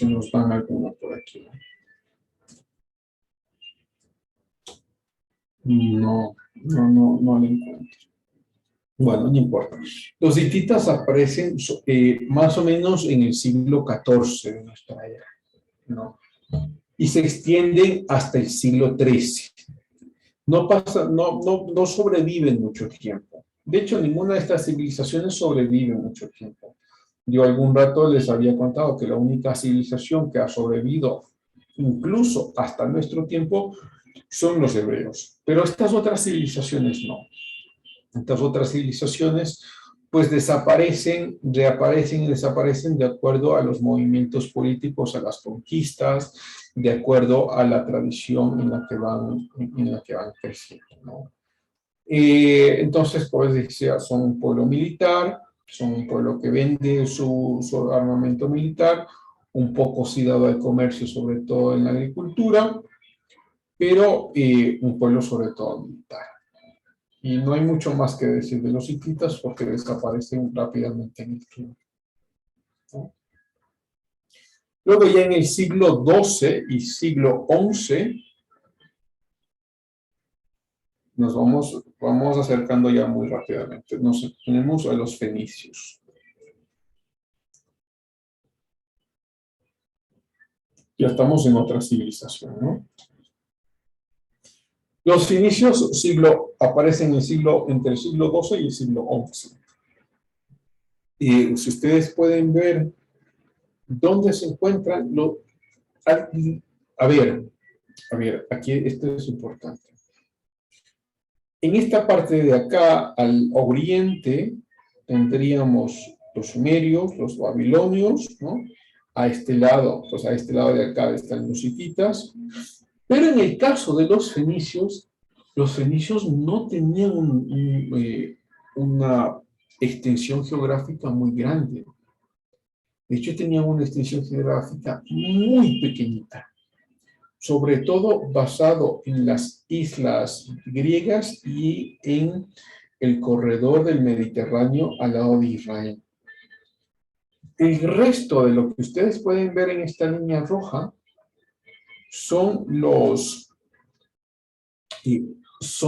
nos dan alguna por aquí. No la encuentro. Bueno, no importa. Los hititas aparecen más o menos en el siglo XIV de nuestra era, ¿no? Y se extienden hasta el siglo XIII. No sobreviven mucho tiempo. De hecho, ninguna de estas civilizaciones sobrevive mucho tiempo. Yo algún rato les había contado que la única civilización que ha sobrevivido incluso hasta nuestro tiempo son los hebreos. Pero estas otras civilizaciones no. Estas otras civilizaciones pues desaparecen, reaparecen y desaparecen de acuerdo a los movimientos políticos, a las conquistas, de acuerdo a la tradición en la que van creciendo, ¿no? Entonces, pues decía, son un pueblo militar, son un pueblo que vende su armamento militar, un poco sí dado al comercio, sobre todo en la agricultura, pero un pueblo sobre todo militar. Y no hay mucho más que decir de los hititas porque desaparecen rápidamente en el tiempo, ¿no? Luego ya en el siglo XII y siglo XI nos vamos acercando ya muy rápidamente. Tenemos a los fenicios. Ya estamos en otra civilización, ¿no? Los fenicios aparecen entre el siglo XII y el siglo XI. Y si ustedes pueden ver dónde se encuentran, a ver, aquí esto es importante. En esta parte de acá, al oriente, tendríamos los sumerios, los babilonios, ¿no? A este lado de acá están los hititas. Pero en el caso de los fenicios no tenían una extensión geográfica muy grande. De hecho, tenían una extensión geográfica muy pequeñita, sobre todo basado en las islas griegas y en el corredor del Mediterráneo al lado de Israel. El resto de lo que ustedes pueden ver en esta línea roja son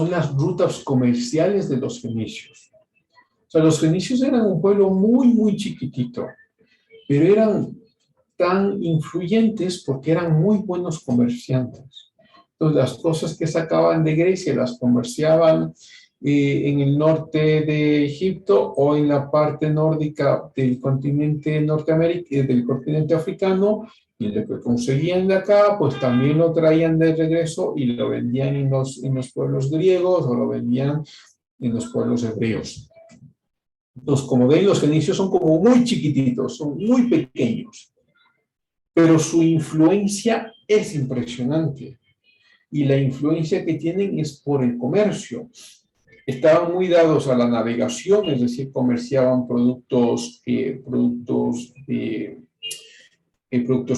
las rutas comerciales de los fenicios. O sea, los fenicios eran un pueblo muy, muy chiquitito, pero eran tan influyentes porque eran muy buenos comerciantes. Entonces, las cosas que sacaban de Grecia las comerciaban en el norte de Egipto o en la parte nórdica del continente del continente africano, y lo que conseguían de acá, pues también lo traían de regreso y lo vendían en los pueblos griegos o lo vendían en los pueblos hebreos. Entonces, como ven, los fenicios son como muy chiquititos, son muy pequeños, pero su influencia es impresionante. Y la influencia que tienen es por el comercio. Estaban muy dados a la navegación, es decir, comerciaban productos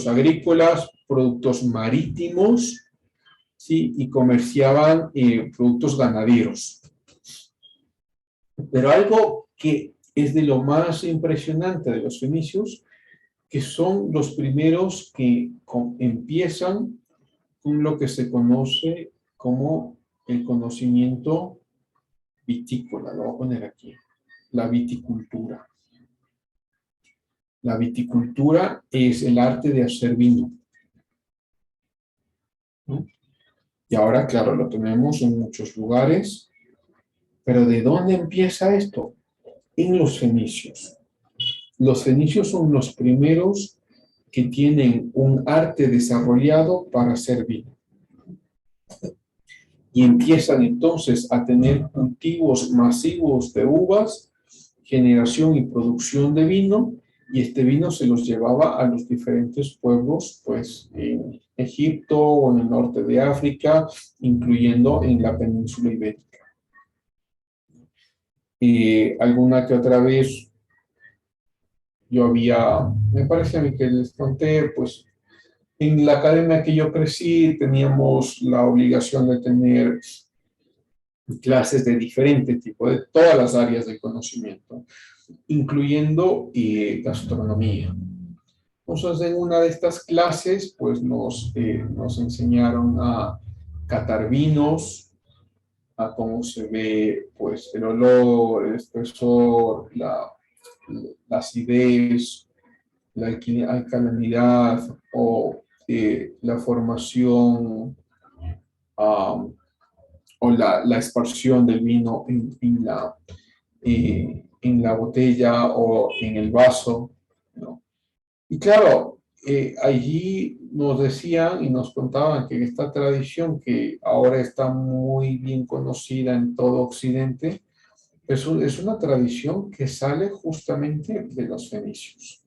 agrícolas, productos marítimos, ¿sí? Y comerciaban productos ganaderos. Pero algo que es de lo más impresionante de los fenicios, que son los primeros que empiezan con lo que se conoce como el conocimiento vitícola. Lo voy a poner aquí, la viticultura. La viticultura es el arte de hacer vino, ¿no? Y ahora, claro, lo tenemos en muchos lugares, pero ¿de dónde empieza esto? En los fenicios. Los fenicios son los primeros que tienen un arte desarrollado para hacer vino. Y empiezan entonces a tener cultivos masivos de uvas, generación y producción de vino, y este vino se los llevaba a los diferentes pueblos, pues en Egipto o en el norte de África, incluyendo en la península ibérica. Alguna que otra vez me parece a mí que les conté, pues en la academia que yo crecí teníamos la obligación de tener clases de diferente tipo, de todas las áreas del conocimiento, incluyendo gastronomía. Entonces, en una de estas clases, pues nos enseñaron a catar vinos, a cómo se ve, pues, el olor, el espesor, la acidez, la alcalinidad o la formación o la expansión del vino en la botella o en el vaso, ¿no? Y claro, allí nos decían y nos contaban que esta tradición que ahora está muy bien conocida en todo Occidente, es una tradición que sale justamente de los fenicios.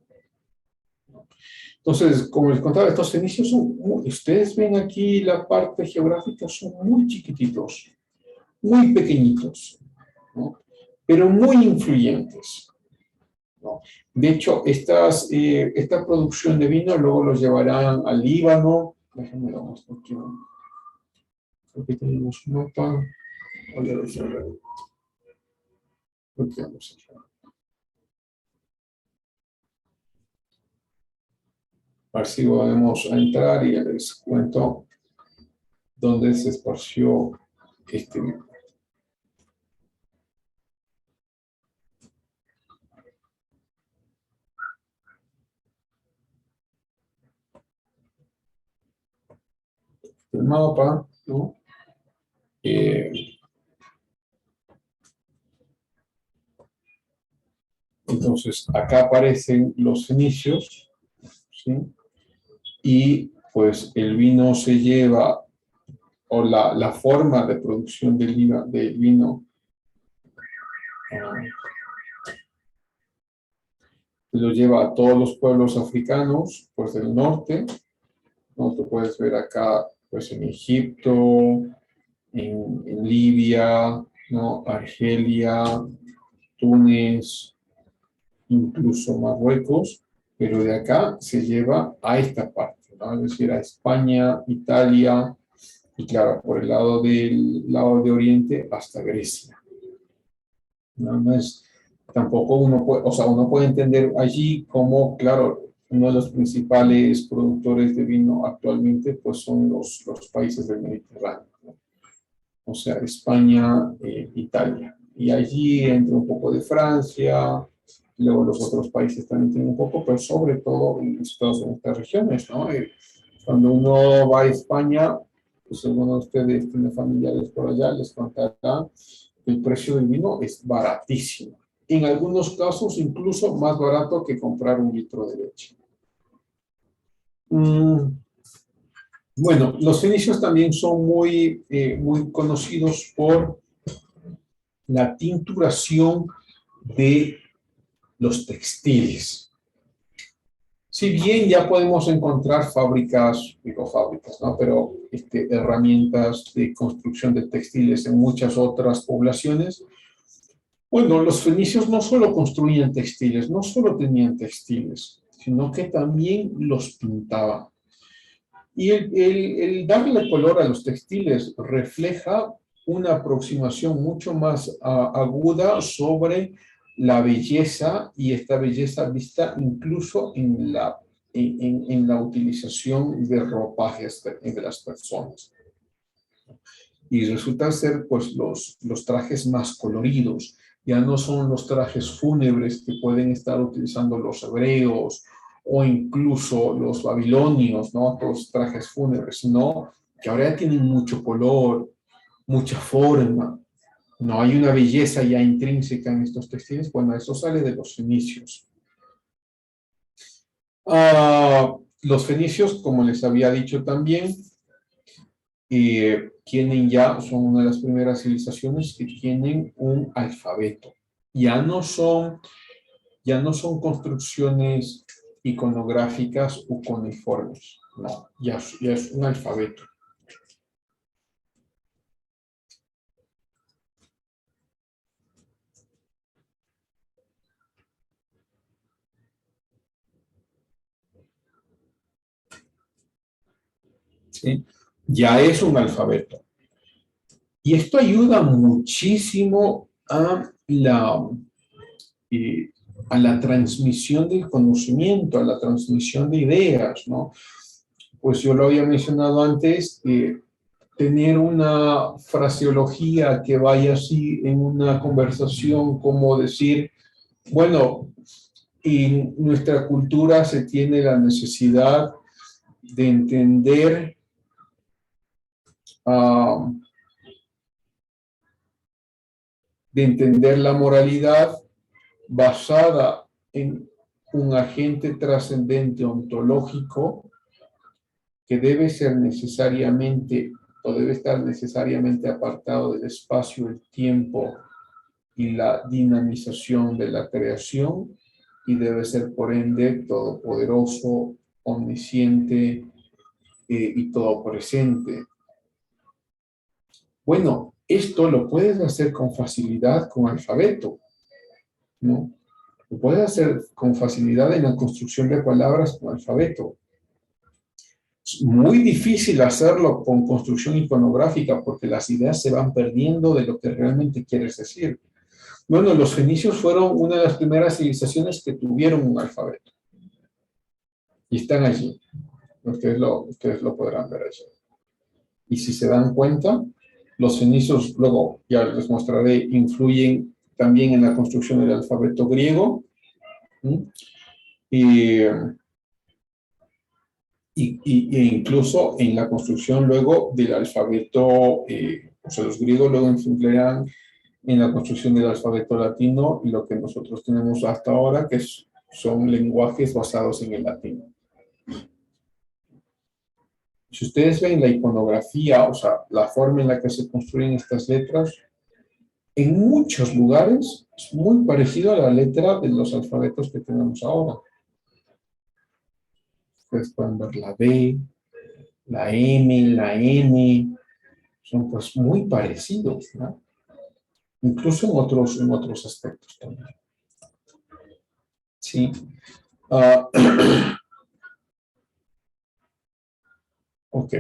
Entonces, como les contaba, estos fenicios ustedes ven aquí la parte geográfica, son muy chiquititos, muy pequeñitos, ¿no? Pero muy influyentes, ¿no? De hecho, esta producción de vino luego los llevarán al Líbano. Déjenme lo muestro aquí. Creo que tenemos un mapa. Voy a cerrar. Creo que vamos a cerrar. A ver si podemos entrar y ya les cuento dónde se esparció este vino. El mapa, ¿no? Entonces, acá aparecen los fenicios, ¿sí? Y pues el vino se lleva, o la forma de producción del vino se lo lleva a todos los pueblos africanos, pues del norte, ¿no? Tú puedes ver acá, pues en Egipto, en Libia, ¿no? Argelia, Túnez, incluso Marruecos, pero de acá se lleva a esta parte, ¿no? Es decir, a España, Italia, y claro, por el lado de Oriente hasta Grecia. No es, tampoco uno puede, o sea, uno puede entender allí cómo, claro, uno de los principales productores de vino actualmente, pues son los países del Mediterráneo, ¿no? O sea, España, Italia. Y allí entra un poco de Francia, luego los otros países también tienen un poco, pero sobre todo en estas regiones, ¿no? Cuando uno va a España, pues alguno de ustedes tiene familiares por allá, les contará que el precio del vino es baratísimo. En algunos casos, incluso más barato que comprar un litro de leche. Bueno, los fenicios también son muy conocidos por la tinturación de los textiles. Si bien ya podemos encontrar fábricas, ¿no? Pero herramientas de construcción de textiles en muchas otras poblaciones, bueno, los fenicios no solo construían textiles, no solo tenían textiles, sino que también los pintaban. Y el darle color a los textiles refleja una aproximación mucho más aguda sobre la belleza, y esta belleza vista incluso en la utilización de ropajes de las personas. Y resultan ser pues los trajes más coloridos. Ya no son los trajes fúnebres que pueden estar utilizando los hebreos o incluso los babilonios, ¿no? Los trajes fúnebres, sino que ahora ya tienen mucho color, mucha forma. No hay una belleza ya intrínseca en estos textiles. Bueno, eso sale de los fenicios. Los fenicios, como les había dicho también, son una de las primeras civilizaciones que tienen un alfabeto. Ya no son construcciones iconográficas o cuneiformes, no, ya es un alfabeto. ¿Sí? Ya es un alfabeto. Y esto ayuda muchísimo a la transmisión del conocimiento, a la transmisión de ideas, ¿no? Pues yo lo había mencionado antes, tener una fraseología que vaya así en una conversación, como decir, bueno, en nuestra cultura se tiene la necesidad de entender uh, la moralidad basada en un agente trascendente ontológico que debe ser necesariamente o debe estar necesariamente apartado del espacio, el tiempo y la dinamización de la creación, y debe ser por ende todopoderoso, omnisciente y todopresente. Bueno, esto lo puedes hacer con facilidad con alfabeto, ¿no? Lo puedes hacer con facilidad en la construcción de palabras con alfabeto. Es muy difícil hacerlo con construcción iconográfica porque las ideas se van perdiendo de lo que realmente quieres decir. Bueno, los fenicios fueron una de las primeras civilizaciones que tuvieron un alfabeto. Y están allí. Ustedes lo podrán ver allí. Y si se dan cuenta, los fenicios, luego ya les mostraré, influyen también en la construcción del alfabeto griego. E incluso en la construcción luego del alfabeto, o sea, los griegos luego influirán en la construcción del alfabeto latino y lo que nosotros tenemos hasta ahora, que son lenguajes basados en el latino. Si ustedes ven la iconografía, o sea, la forma en la que se construyen estas letras, en muchos lugares es muy parecido a la letra de los alfabetos que tenemos ahora. Ustedes pueden ver la B, la M, la N, son pues muy parecidos, ¿no? Incluso en otros aspectos también. Sí. Ok.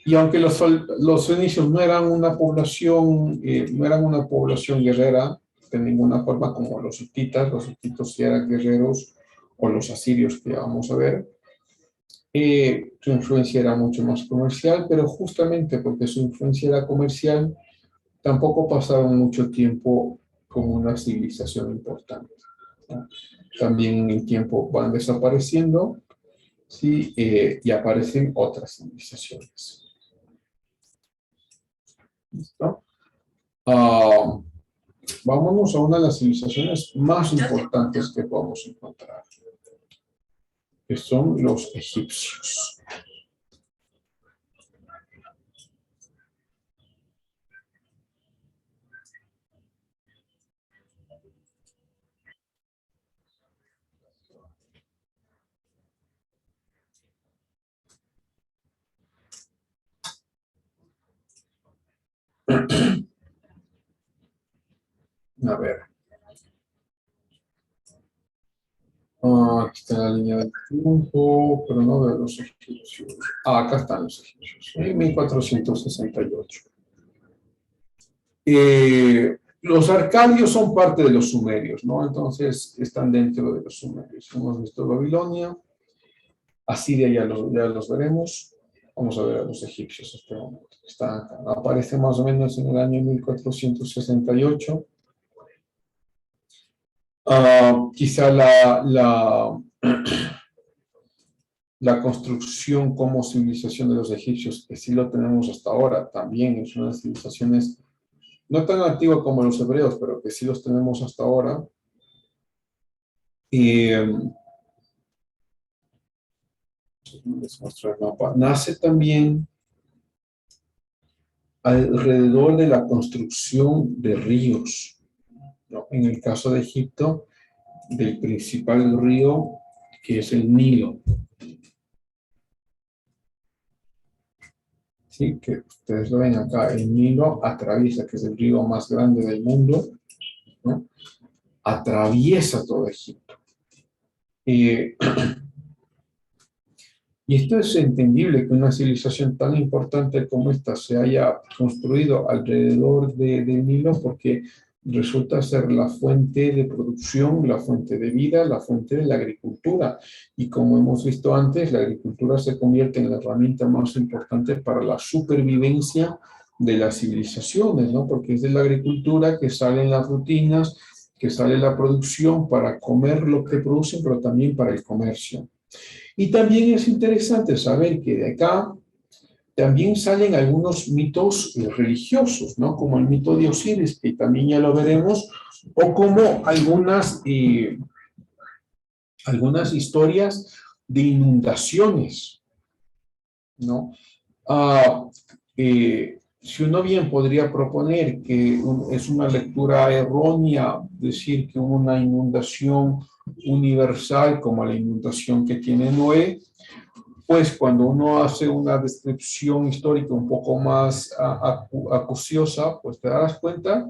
Y aunque los fenicios no eran una población guerrera de ninguna forma como los hititas sí eran guerreros, o los asirios que vamos a ver, su influencia era mucho más comercial, pero justamente porque su influencia era comercial, tampoco pasaron mucho tiempo como una civilización importante, ¿no? También en el tiempo van desapareciendo, ¿sí? Y aparecen otras civilizaciones. ¿Listo? Vámonos a una de las civilizaciones más importantes que podemos encontrar, que son los egipcios. A ver. Aquí está la línea del tiempo, pero no de los egipcios. Acá están los egipcios, en 1468. Los arcadios son parte de los sumerios, ¿no? Entonces están dentro de los sumerios. Hemos visto Babilonia, Asiria ya los veremos. Vamos a ver a los egipcios en este momento. Están acá. Aparece más o menos en el año 1468. Quizá la construcción como civilización de los egipcios, que sí lo tenemos hasta ahora, también es una de las civilizaciones no tan antigua como los hebreos, pero que sí los tenemos hasta ahora. Les muestro el mapa. Nace también alrededor de la construcción de ríos, ¿no? En el caso de Egipto, del principal río, que es el Nilo. Sí, que ustedes lo ven acá, el Nilo atraviesa, que es el río más grande del mundo, ¿no? Atraviesa todo Egipto. Y esto es entendible que una civilización tan importante como esta se haya construido alrededor del Nilo, porque resulta ser la fuente de producción, la fuente de vida, la fuente de la agricultura. Y como hemos visto antes, la agricultura se convierte en la herramienta más importante para la supervivencia de las civilizaciones, ¿no? Porque es de la agricultura que salen las rutinas, que sale la producción para comer lo que producen, pero también para el comercio. Y también es interesante saber que de acá también salen algunos mitos religiosos, ¿no? Como el mito de Osiris, que también ya lo veremos, o como algunas historias de inundaciones, ¿no? si uno bien podría proponer que es una lectura errónea decir que hubo una inundación universal como la inundación que tiene Noé, pues cuando uno hace una descripción histórica un poco más acuciosa, pues te darás cuenta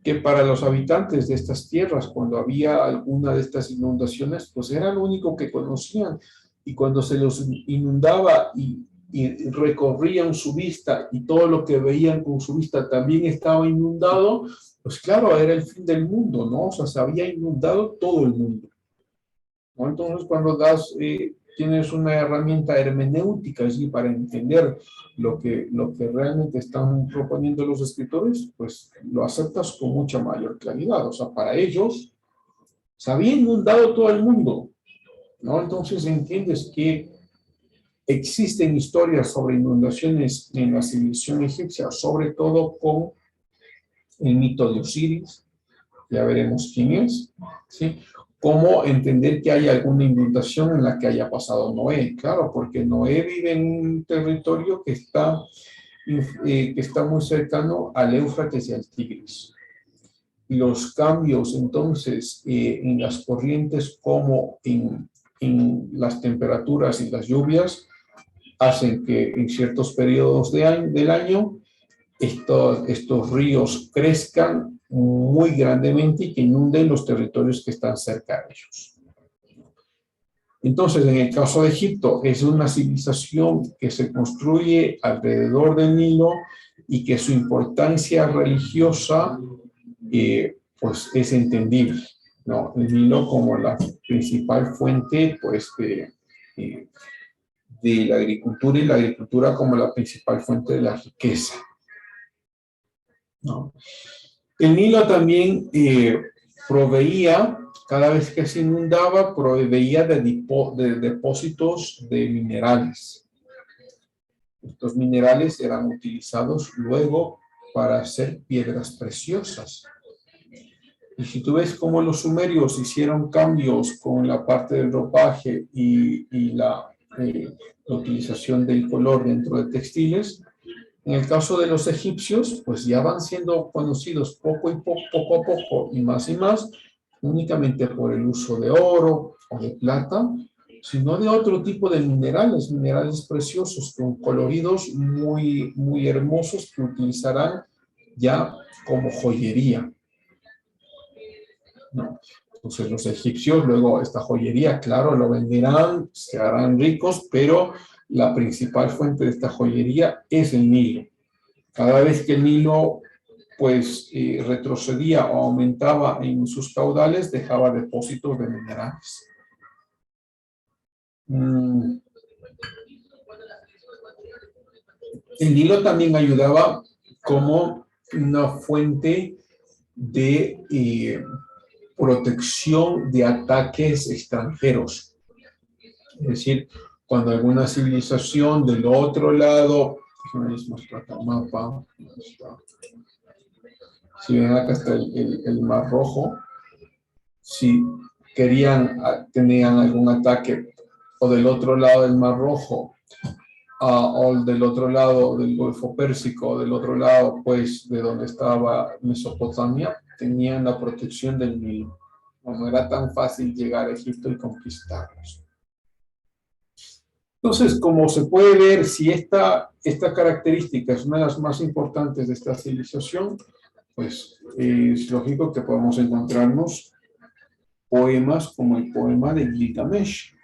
que para los habitantes de estas tierras, cuando había alguna de estas inundaciones, pues era lo único que conocían. Y cuando se los inundaba y recorrían su vista y todo lo que veían con su vista también estaba inundado, pues claro, era el fin del mundo, ¿no? O sea, se había inundado todo el mundo, ¿no? Entonces, cuando tienes una herramienta hermenéutica allí para entender lo que realmente están proponiendo los escritores, pues lo aceptas con mucha mayor claridad. O sea, para ellos se había inundado todo el mundo, ¿no? Entonces entiendes que existen historias sobre inundaciones en la civilización egipcia, sobre todo con el mito de Osiris, ya veremos quién es, ¿sí? ¿Cómo entender que hay alguna inundación en la que haya pasado Noé? Claro, porque Noé vive en un territorio que está muy cercano al Éufrates y al Tigris. Y los cambios entonces en las corrientes como en las temperaturas y las lluvias hacen que en ciertos periodos del año estos ríos crezcan muy grandemente y que inunden los territorios que están cerca de ellos. Entonces, en el caso de Egipto, es una civilización que se construye alrededor del Nilo y que su importancia religiosa pues es entendible, ¿no? El Nilo como la principal fuente pues, de la agricultura y la agricultura como la principal fuente de la riqueza, ¿no? El Nilo también proveía, cada vez que se inundaba, proveía de depósitos de minerales. Estos minerales eran utilizados luego para hacer piedras preciosas. Y si tú ves cómo los sumerios hicieron cambios con la parte del ropaje y la utilización del color dentro de textiles, en el caso de los egipcios, pues ya van siendo conocidos poco a poco y más, únicamente por el uso de oro o de plata, sino de otro tipo de minerales, minerales preciosos con coloridos muy hermosos que utilizarán ya como joyería, ¿no? Entonces los egipcios luego esta joyería, claro, lo venderán, se harán ricos, pero la principal fuente de esta joyería es el Nilo. Cada vez que el Nilo pues retrocedía o aumentaba en sus caudales, dejaba depósitos de minerales. El Nilo también ayudaba como una fuente de protección de ataques extranjeros. Es decir, cuando alguna civilización del otro lado, déjenme les mostrar acá el mapa, si ven acá está el Mar Rojo, si tenían algún ataque o del otro lado del Mar Rojo, o del otro lado del Golfo Pérsico, o del otro lado, pues, de donde estaba Mesopotamia, tenían la protección del Nilo. No era tan fácil llegar a Egipto y conquistarlos. Entonces, como se puede ver, si esta característica es una de las más importantes de esta civilización, pues es lógico que podemos encontrarnos poemas como el poema de Gilgamesh.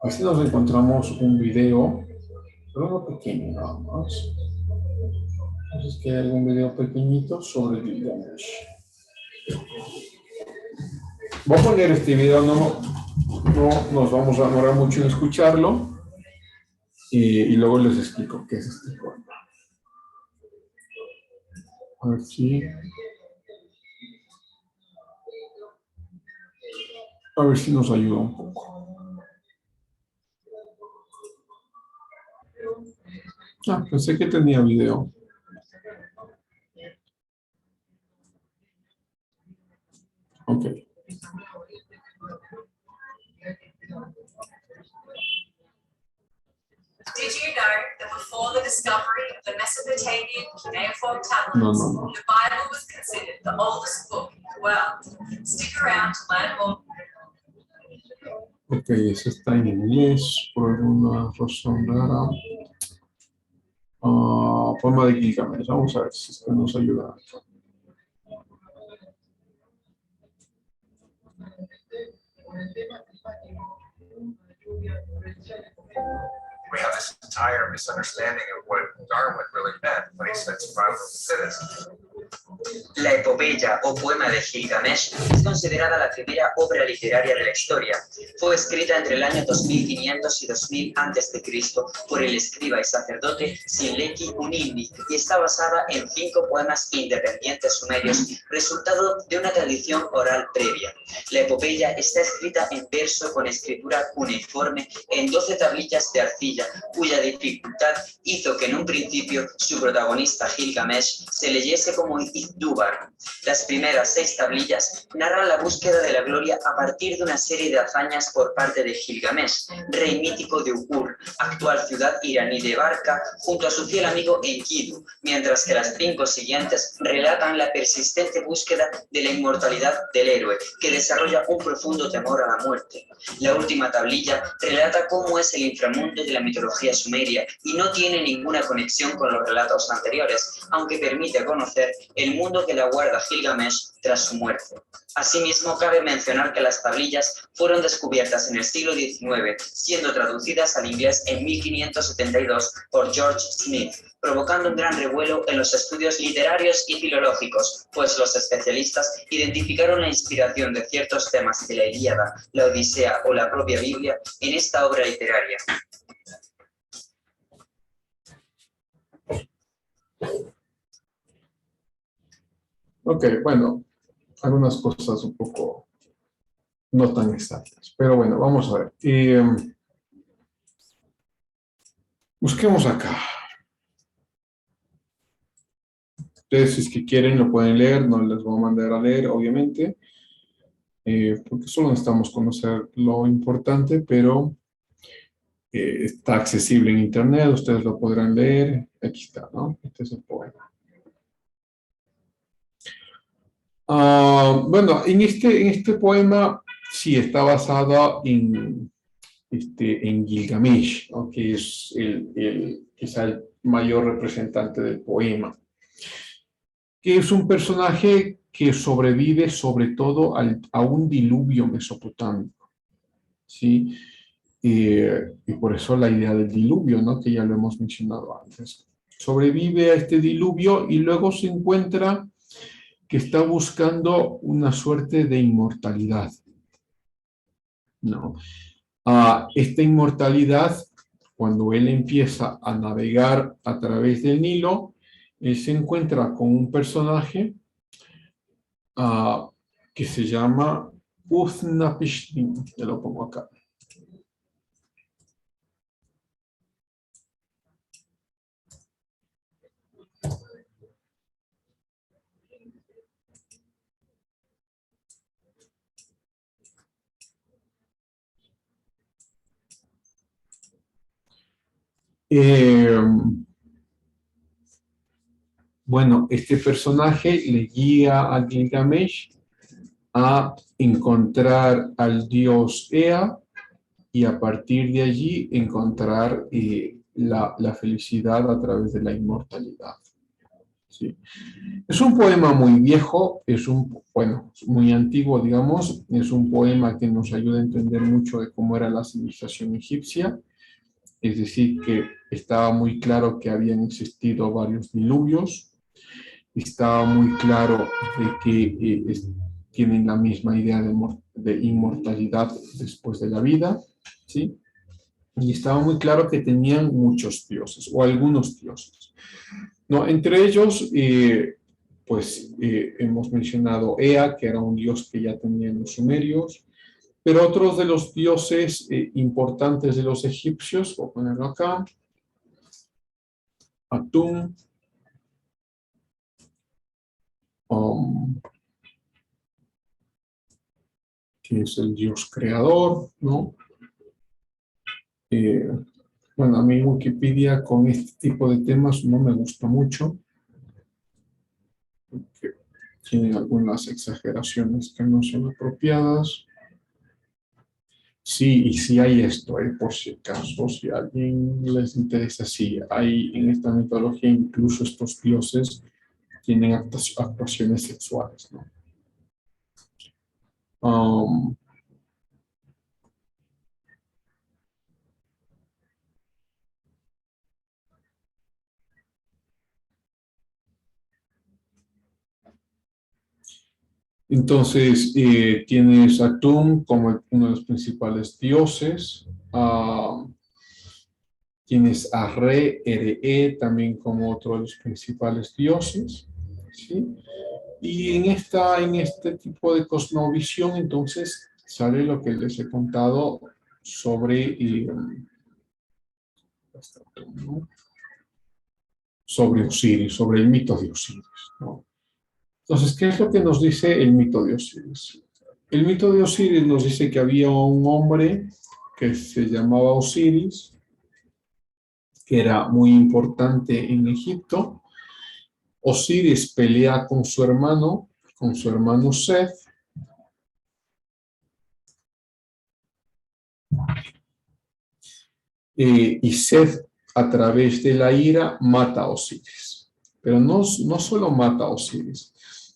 Así nos encontramos un video, pero uno pequeño nada más. Entonces, que hay algún video pequeñito sobre Gilgamesh. Voy a poner este video, no nos vamos a demorar mucho en escucharlo, y luego les explico qué es este poema. Aquí. A ver si nos ayuda un poco. Pensé que tenía video. Ok. Did you know that before the discovery of the Mesopotamian cuneiform tablets, No. the Bible was considered the oldest book in the world? Stick around to learn more. Ok, ese está en inglés por alguna razón rara. Poema de Gilgamesh. Vamos a ver si esto nos ayuda. We have this entire misunderstanding of what Darwin really meant when he said survival of the fittest. La epopeya o poema de Gilgamesh es considerada la primera obra literaria de la historia. Fue escrita entre el año 2500 y 2000 a.C. por el escriba y sacerdote Sinleki Unindi y está basada en 5 poemas independientes sumerios, resultado de una tradición oral previa. La epopeya está escrita en verso con escritura cuneiforme en 12 tablillas de arcilla, cuya dificultad hizo que en un principio su protagonista Gilgamesh se leyese como Izdubar. Las primeras 6 tablillas narran la búsqueda de la gloria a partir de una serie de hazañas por parte de Gilgamesh, rey mítico de Ur, actual ciudad iraní de Barca, junto a su fiel amigo Enkidu, mientras que las 5 siguientes relatan la persistente búsqueda de la inmortalidad del héroe, que desarrolla un profundo temor a la muerte. La última tablilla relata cómo es el inframundo de la mitología sumeria y no tiene ninguna conexión con los relatos anteriores, aunque permite conocer el mundo que le aguarda Gilgamesh tras su muerte. Asimismo, cabe mencionar que las tablillas fueron descubiertas en el siglo XIX, siendo traducidas al inglés en 1572 por George Smith, provocando un gran revuelo en los estudios literarios y filológicos, pues los especialistas identificaron la inspiración de ciertos temas de la Ilíada, la Odisea o la propia Biblia en esta obra literaria. Ok, bueno, algunas cosas un poco no tan exactas, pero bueno, vamos a ver. Busquemos acá. Ustedes, si es que quieren, lo pueden leer, no les voy a mandar a leer, obviamente, porque solo necesitamos conocer lo importante, pero está accesible en internet, ustedes lo podrán leer. Aquí está, ¿no? Este es el poema. Bueno, en este poema sí está basado en Gilgamesh, ¿no? Que es quizá el mayor representante del poema, que es un personaje que sobrevive sobre todo a un diluvio mesopotámico, ¿sí? Y por eso la idea del diluvio, ¿no? Que ya lo hemos mencionado antes. Sobrevive a este diluvio y luego se encuentra que está buscando una suerte de inmortalidad, ¿no? Esta inmortalidad, cuando él empieza a navegar a través del Nilo, él se encuentra con un personaje que se llama Utnapishtim, te lo pongo acá. Bueno, este personaje le guía a Gilgamesh a encontrar al dios Ea y a partir de allí encontrar la felicidad a través de la inmortalidad. ¿Sí? Es un poema muy viejo, bueno, muy antiguo, digamos, es un poema que nos ayuda a entender mucho de cómo era la civilización egipcia, es decir, que estaba muy claro que habían existido varios diluvios, estaba muy claro de que tienen la misma idea de inmortalidad después de la vida, ¿sí? Y estaba muy claro que tenían muchos dioses, o algunos dioses, ¿no? Entre ellos, hemos mencionado Ea, que era un dios que ya tenían los sumerios, pero otros de los dioses importantes de los egipcios, voy a ponerlo acá, Atum, que es el dios creador, ¿no? Bueno, a mí Wikipedia con este tipo de temas no me gusta mucho, porque tienen algunas exageraciones que no son apropiadas. Sí, y sí hay esto, por si acaso, si a alguien les interesa, sí, hay en esta mitología incluso estos dioses tienen actuaciones sexuales, ¿no? Um, entonces, tienes a Tum como uno de los principales dioses. Tienes a Re, Ere, también como otro de los principales dioses. ¿Sí? Y en este tipo de cosmovisión, entonces, sale lo que les he contado sobre, ¿no? Sobre Osiris, sobre el mito de Osiris, ¿no? Entonces, ¿qué es lo que nos dice el mito de Osiris? El mito de Osiris nos dice que había un hombre que se llamaba Osiris, que era muy importante en Egipto. Osiris pelea con su hermano Seth. Y Seth, a través de la ira, mata a Osiris. Pero no solo mata a Osiris,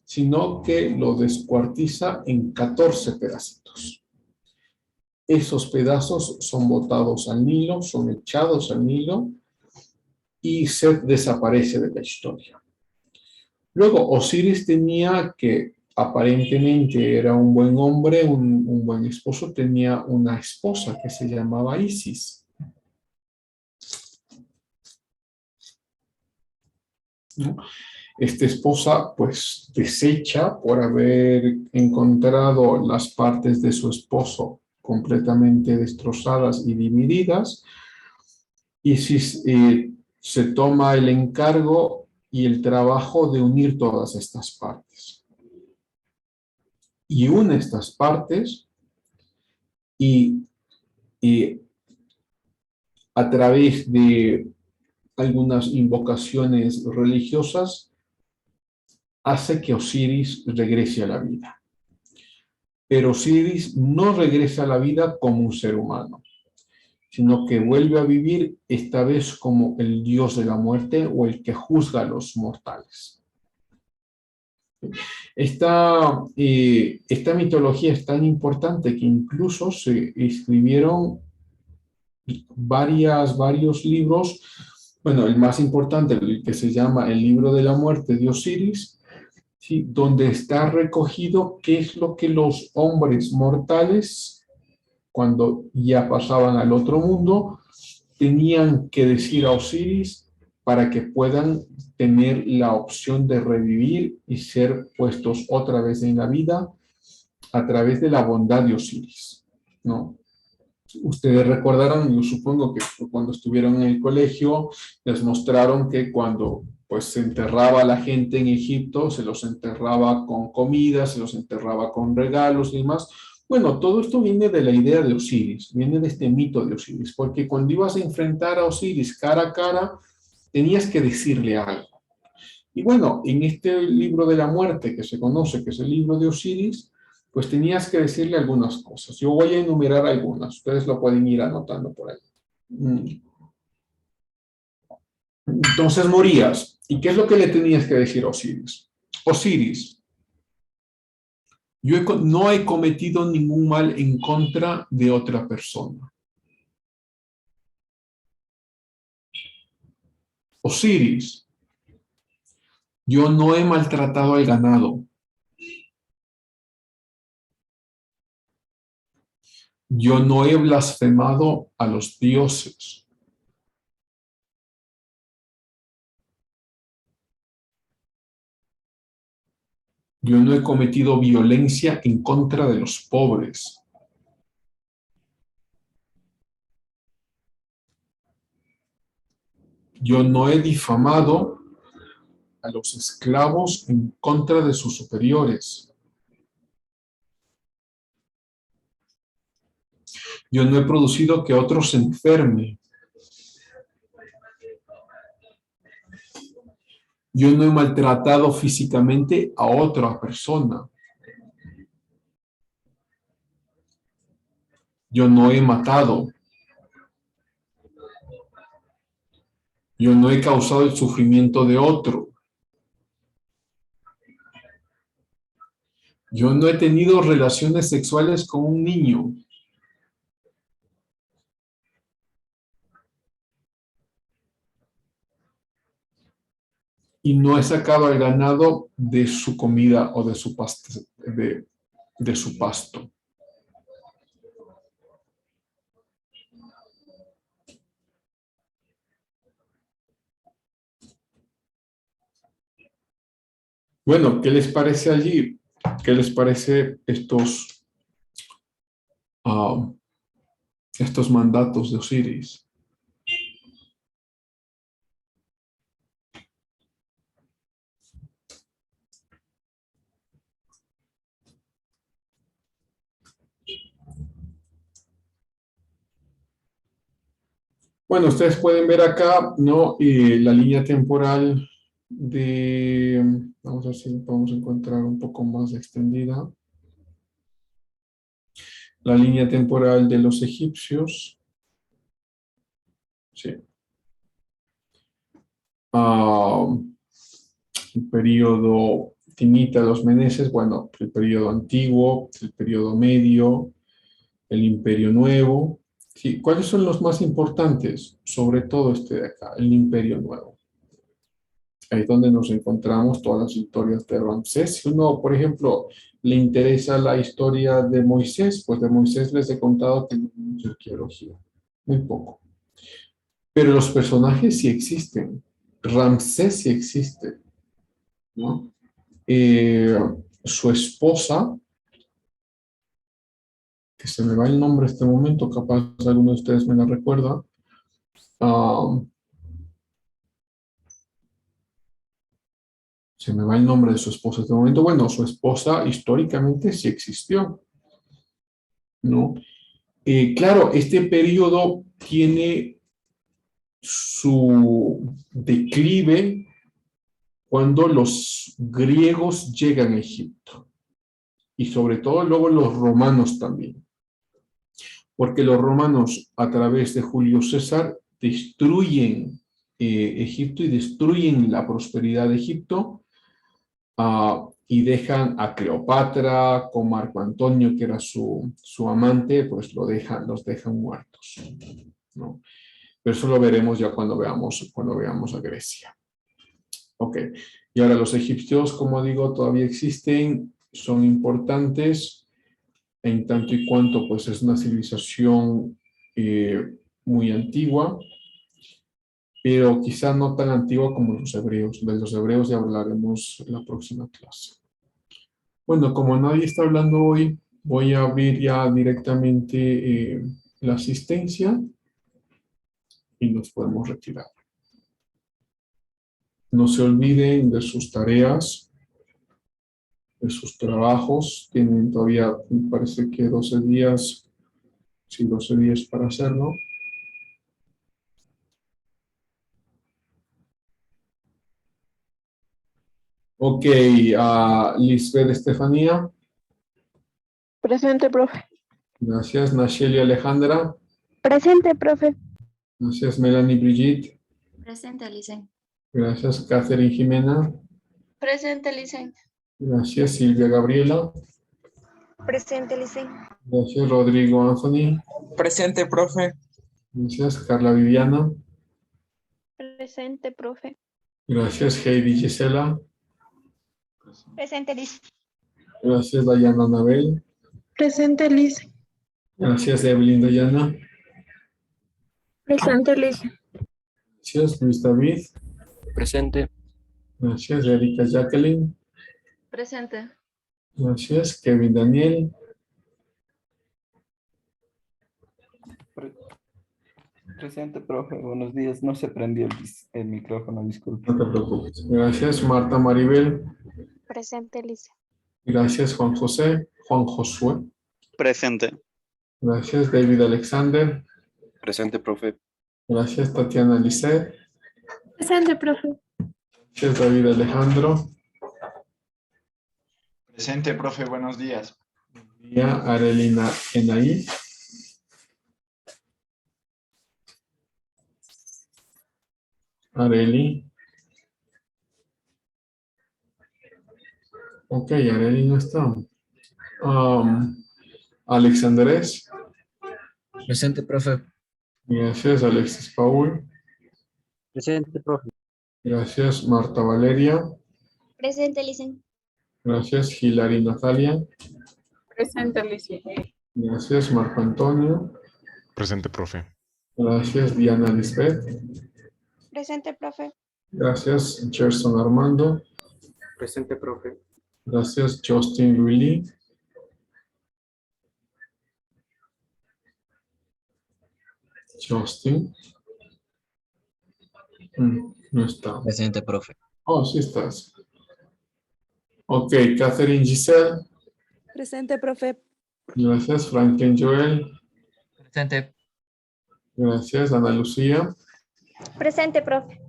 sino que lo descuartiza en 14 pedacitos. Esos pedazos son botados al Nilo, son echados al Nilo, y Seth desaparece de la historia. Luego, Osiris tenía que, aparentemente era un buen hombre, un buen esposo, tenía una esposa que se llamaba Isis, ¿no? Esta esposa, pues, deshecha por haber encontrado las partes de su esposo completamente destrozadas y divididas, Isis se toma el encargo y el trabajo de unir todas estas partes. Y une estas partes y a través de algunas invocaciones religiosas hace que Osiris regrese a la vida. Pero Osiris no regresa a la vida como un ser humano, sino que vuelve a vivir esta vez como el dios de la muerte o el que juzga a los mortales. Esta mitología es tan importante que incluso se escribieron varios libros. Bueno, el más importante, el que se llama el Libro de la Muerte de Osiris, ¿sí? Donde está recogido qué es lo que los hombres mortales, cuando ya pasaban al otro mundo, tenían que decir a Osiris para que puedan tener la opción de revivir y ser puestos otra vez en la vida a través de la bondad de Osiris, ¿no? Ustedes recordarán, yo supongo que cuando estuvieron en el colegio, les mostraron que cuando pues se enterraba a la gente en Egipto, se los enterraba con comida, se los enterraba con regalos y demás. Bueno, todo esto viene de la idea de Osiris, viene de este mito de Osiris, porque cuando ibas a enfrentar a Osiris cara a cara, tenías que decirle algo. Y bueno, en este libro de la muerte que se conoce, que es el libro de Osiris, pues tenías que decirle algunas cosas. Yo voy a enumerar algunas, ustedes lo pueden ir anotando por ahí. Entonces morías. ¿Y qué es lo que le tenías que decir a Osiris? Osiris, yo no he cometido ningún mal en contra de otra persona. Osiris, yo no he maltratado al ganado. Yo no he blasfemado a los dioses. Yo no he cometido violencia en contra de los pobres. Yo no he difamado a los esclavos en contra de sus superiores. Yo no he producido que otros se enfermen. Yo no he maltratado físicamente a otra persona. Yo no he matado. Yo no he causado el sufrimiento de otro. Yo no he tenido relaciones sexuales con un niño. Y no he sacado al ganado de su comida o de su pasto. De su pasto. Bueno, ¿qué les parece allí? ¿Qué les parece estos mandatos de Osiris? Bueno, ustedes pueden ver acá, ¿no? La línea temporal vamos a ver si podemos encontrar un poco más extendida. La línea temporal de los egipcios. Sí. El periodo Timita de los Meneses, bueno, el periodo antiguo, el periodo medio, el imperio nuevo. Sí, ¿cuáles son los más importantes? Sobre todo este de acá, el imperio nuevo. Ahí es donde nos encontramos todas las historias de Ramsés. Si uno, por ejemplo, le interesa la historia de Moisés, pues de Moisés les he contado que no hay mucha arqueología, muy poco. Pero los personajes sí existen. Ramsés sí existe, ¿no? Su esposa, que se me va el nombre en este momento, capaz alguno de ustedes me la recuerda. Se me va el nombre de su esposa en este momento. Bueno, su esposa históricamente sí existió, ¿no? Claro, este periodo tiene su declive cuando los griegos llegan a Egipto y sobre todo luego los romanos también, porque los romanos a través de Julio César destruyen Egipto y destruyen la prosperidad de Egipto y dejan a Cleopatra con Marco Antonio, que era su amante, pues los dejan muertos, ¿no? Pero eso lo veremos ya cuando veamos a Grecia. Ok, y ahora los egipcios, como digo, todavía existen, son importantes, en tanto y cuanto pues es una civilización muy antigua, pero quizá no tan antigua como los hebreos. De los hebreos ya hablaremos en la próxima clase. Bueno, como nadie está hablando hoy, voy a abrir ya directamente la asistencia y nos podemos retirar. No se olviden de sus tareas, de sus trabajos. Tienen todavía, me parece que 12 días, sí, 12 días para hacerlo. Ok, Lisbeth Estefanía. Presente, profe. Gracias. Nacheli Alejandra. Presente, profe. Gracias. Melanie Brigitte. Presente, Licen. Gracias. Catherine Jimena. Presente, Licen. Gracias. Silvia Gabriela. Presente, Licen. Gracias. Rodrigo Anthony. Presente, profe. Gracias. Carla Viviana. Presente, profe. Gracias. Heidi Gisela. Presente, Licen. Gracias. Dayana Anabel. Presente, Licen. Gracias. Evelyn Dayana. Presente, Licen. Gracias. Luis David. Presente. Gracias. Erika Jacqueline. Presente. Gracias. Kevin Daniel. Presente, profe. Buenos días. No se prendió el micrófono, disculpe. No te preocupes. Gracias. Marta Maribel. Presente, Licen. Gracias. Juan José. Juan Josué. Presente. Gracias. David Alexander. Presente, profe. Gracias. Tatiana Lisset. Presente, profe. Gracias, David Alejandro. Presente, profe, buenos días. Día, Arelina Enaí. Areli. Ok, Areli no está. Alex Andrés. Presente, profe. Gracias, Alexis Paul. Presente, profe. Gracias, Marta Valeria. Presente, Licen. Gracias, Hilary Natalia. Presente, Licen. Gracias, Marco Antonio. Presente, profe. Gracias, Diana Lisbeth. Presente, profe. Gracias, Gerson Armando. Presente, profe. Gracias, Justin Willy. Justin. No está. Presente, profe. Oh, sí estás. Ok, Catherine Giselle. Presente, profe. Gracias, Franklin Joel. Presente. Gracias, Ana Lucía. Presente, profe.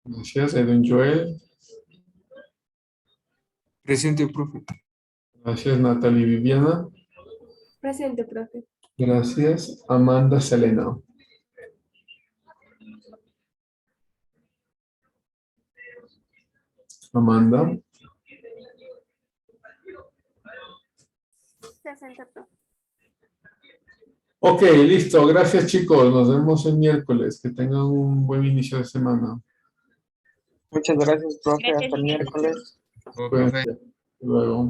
Gracias, Edwin Joel. Presente, profe. Gracias, Natalie Viviana. Presente, profe. Gracias, Amanda Selena. Amanda. Presente, profe. Ok, listo. Gracias, chicos. Nos vemos el miércoles. Que tengan un buen inicio de semana. Muchas gracias, profe. Gracias, Hasta el Licen. miércoles. Profe. Cuídense. Hasta luego.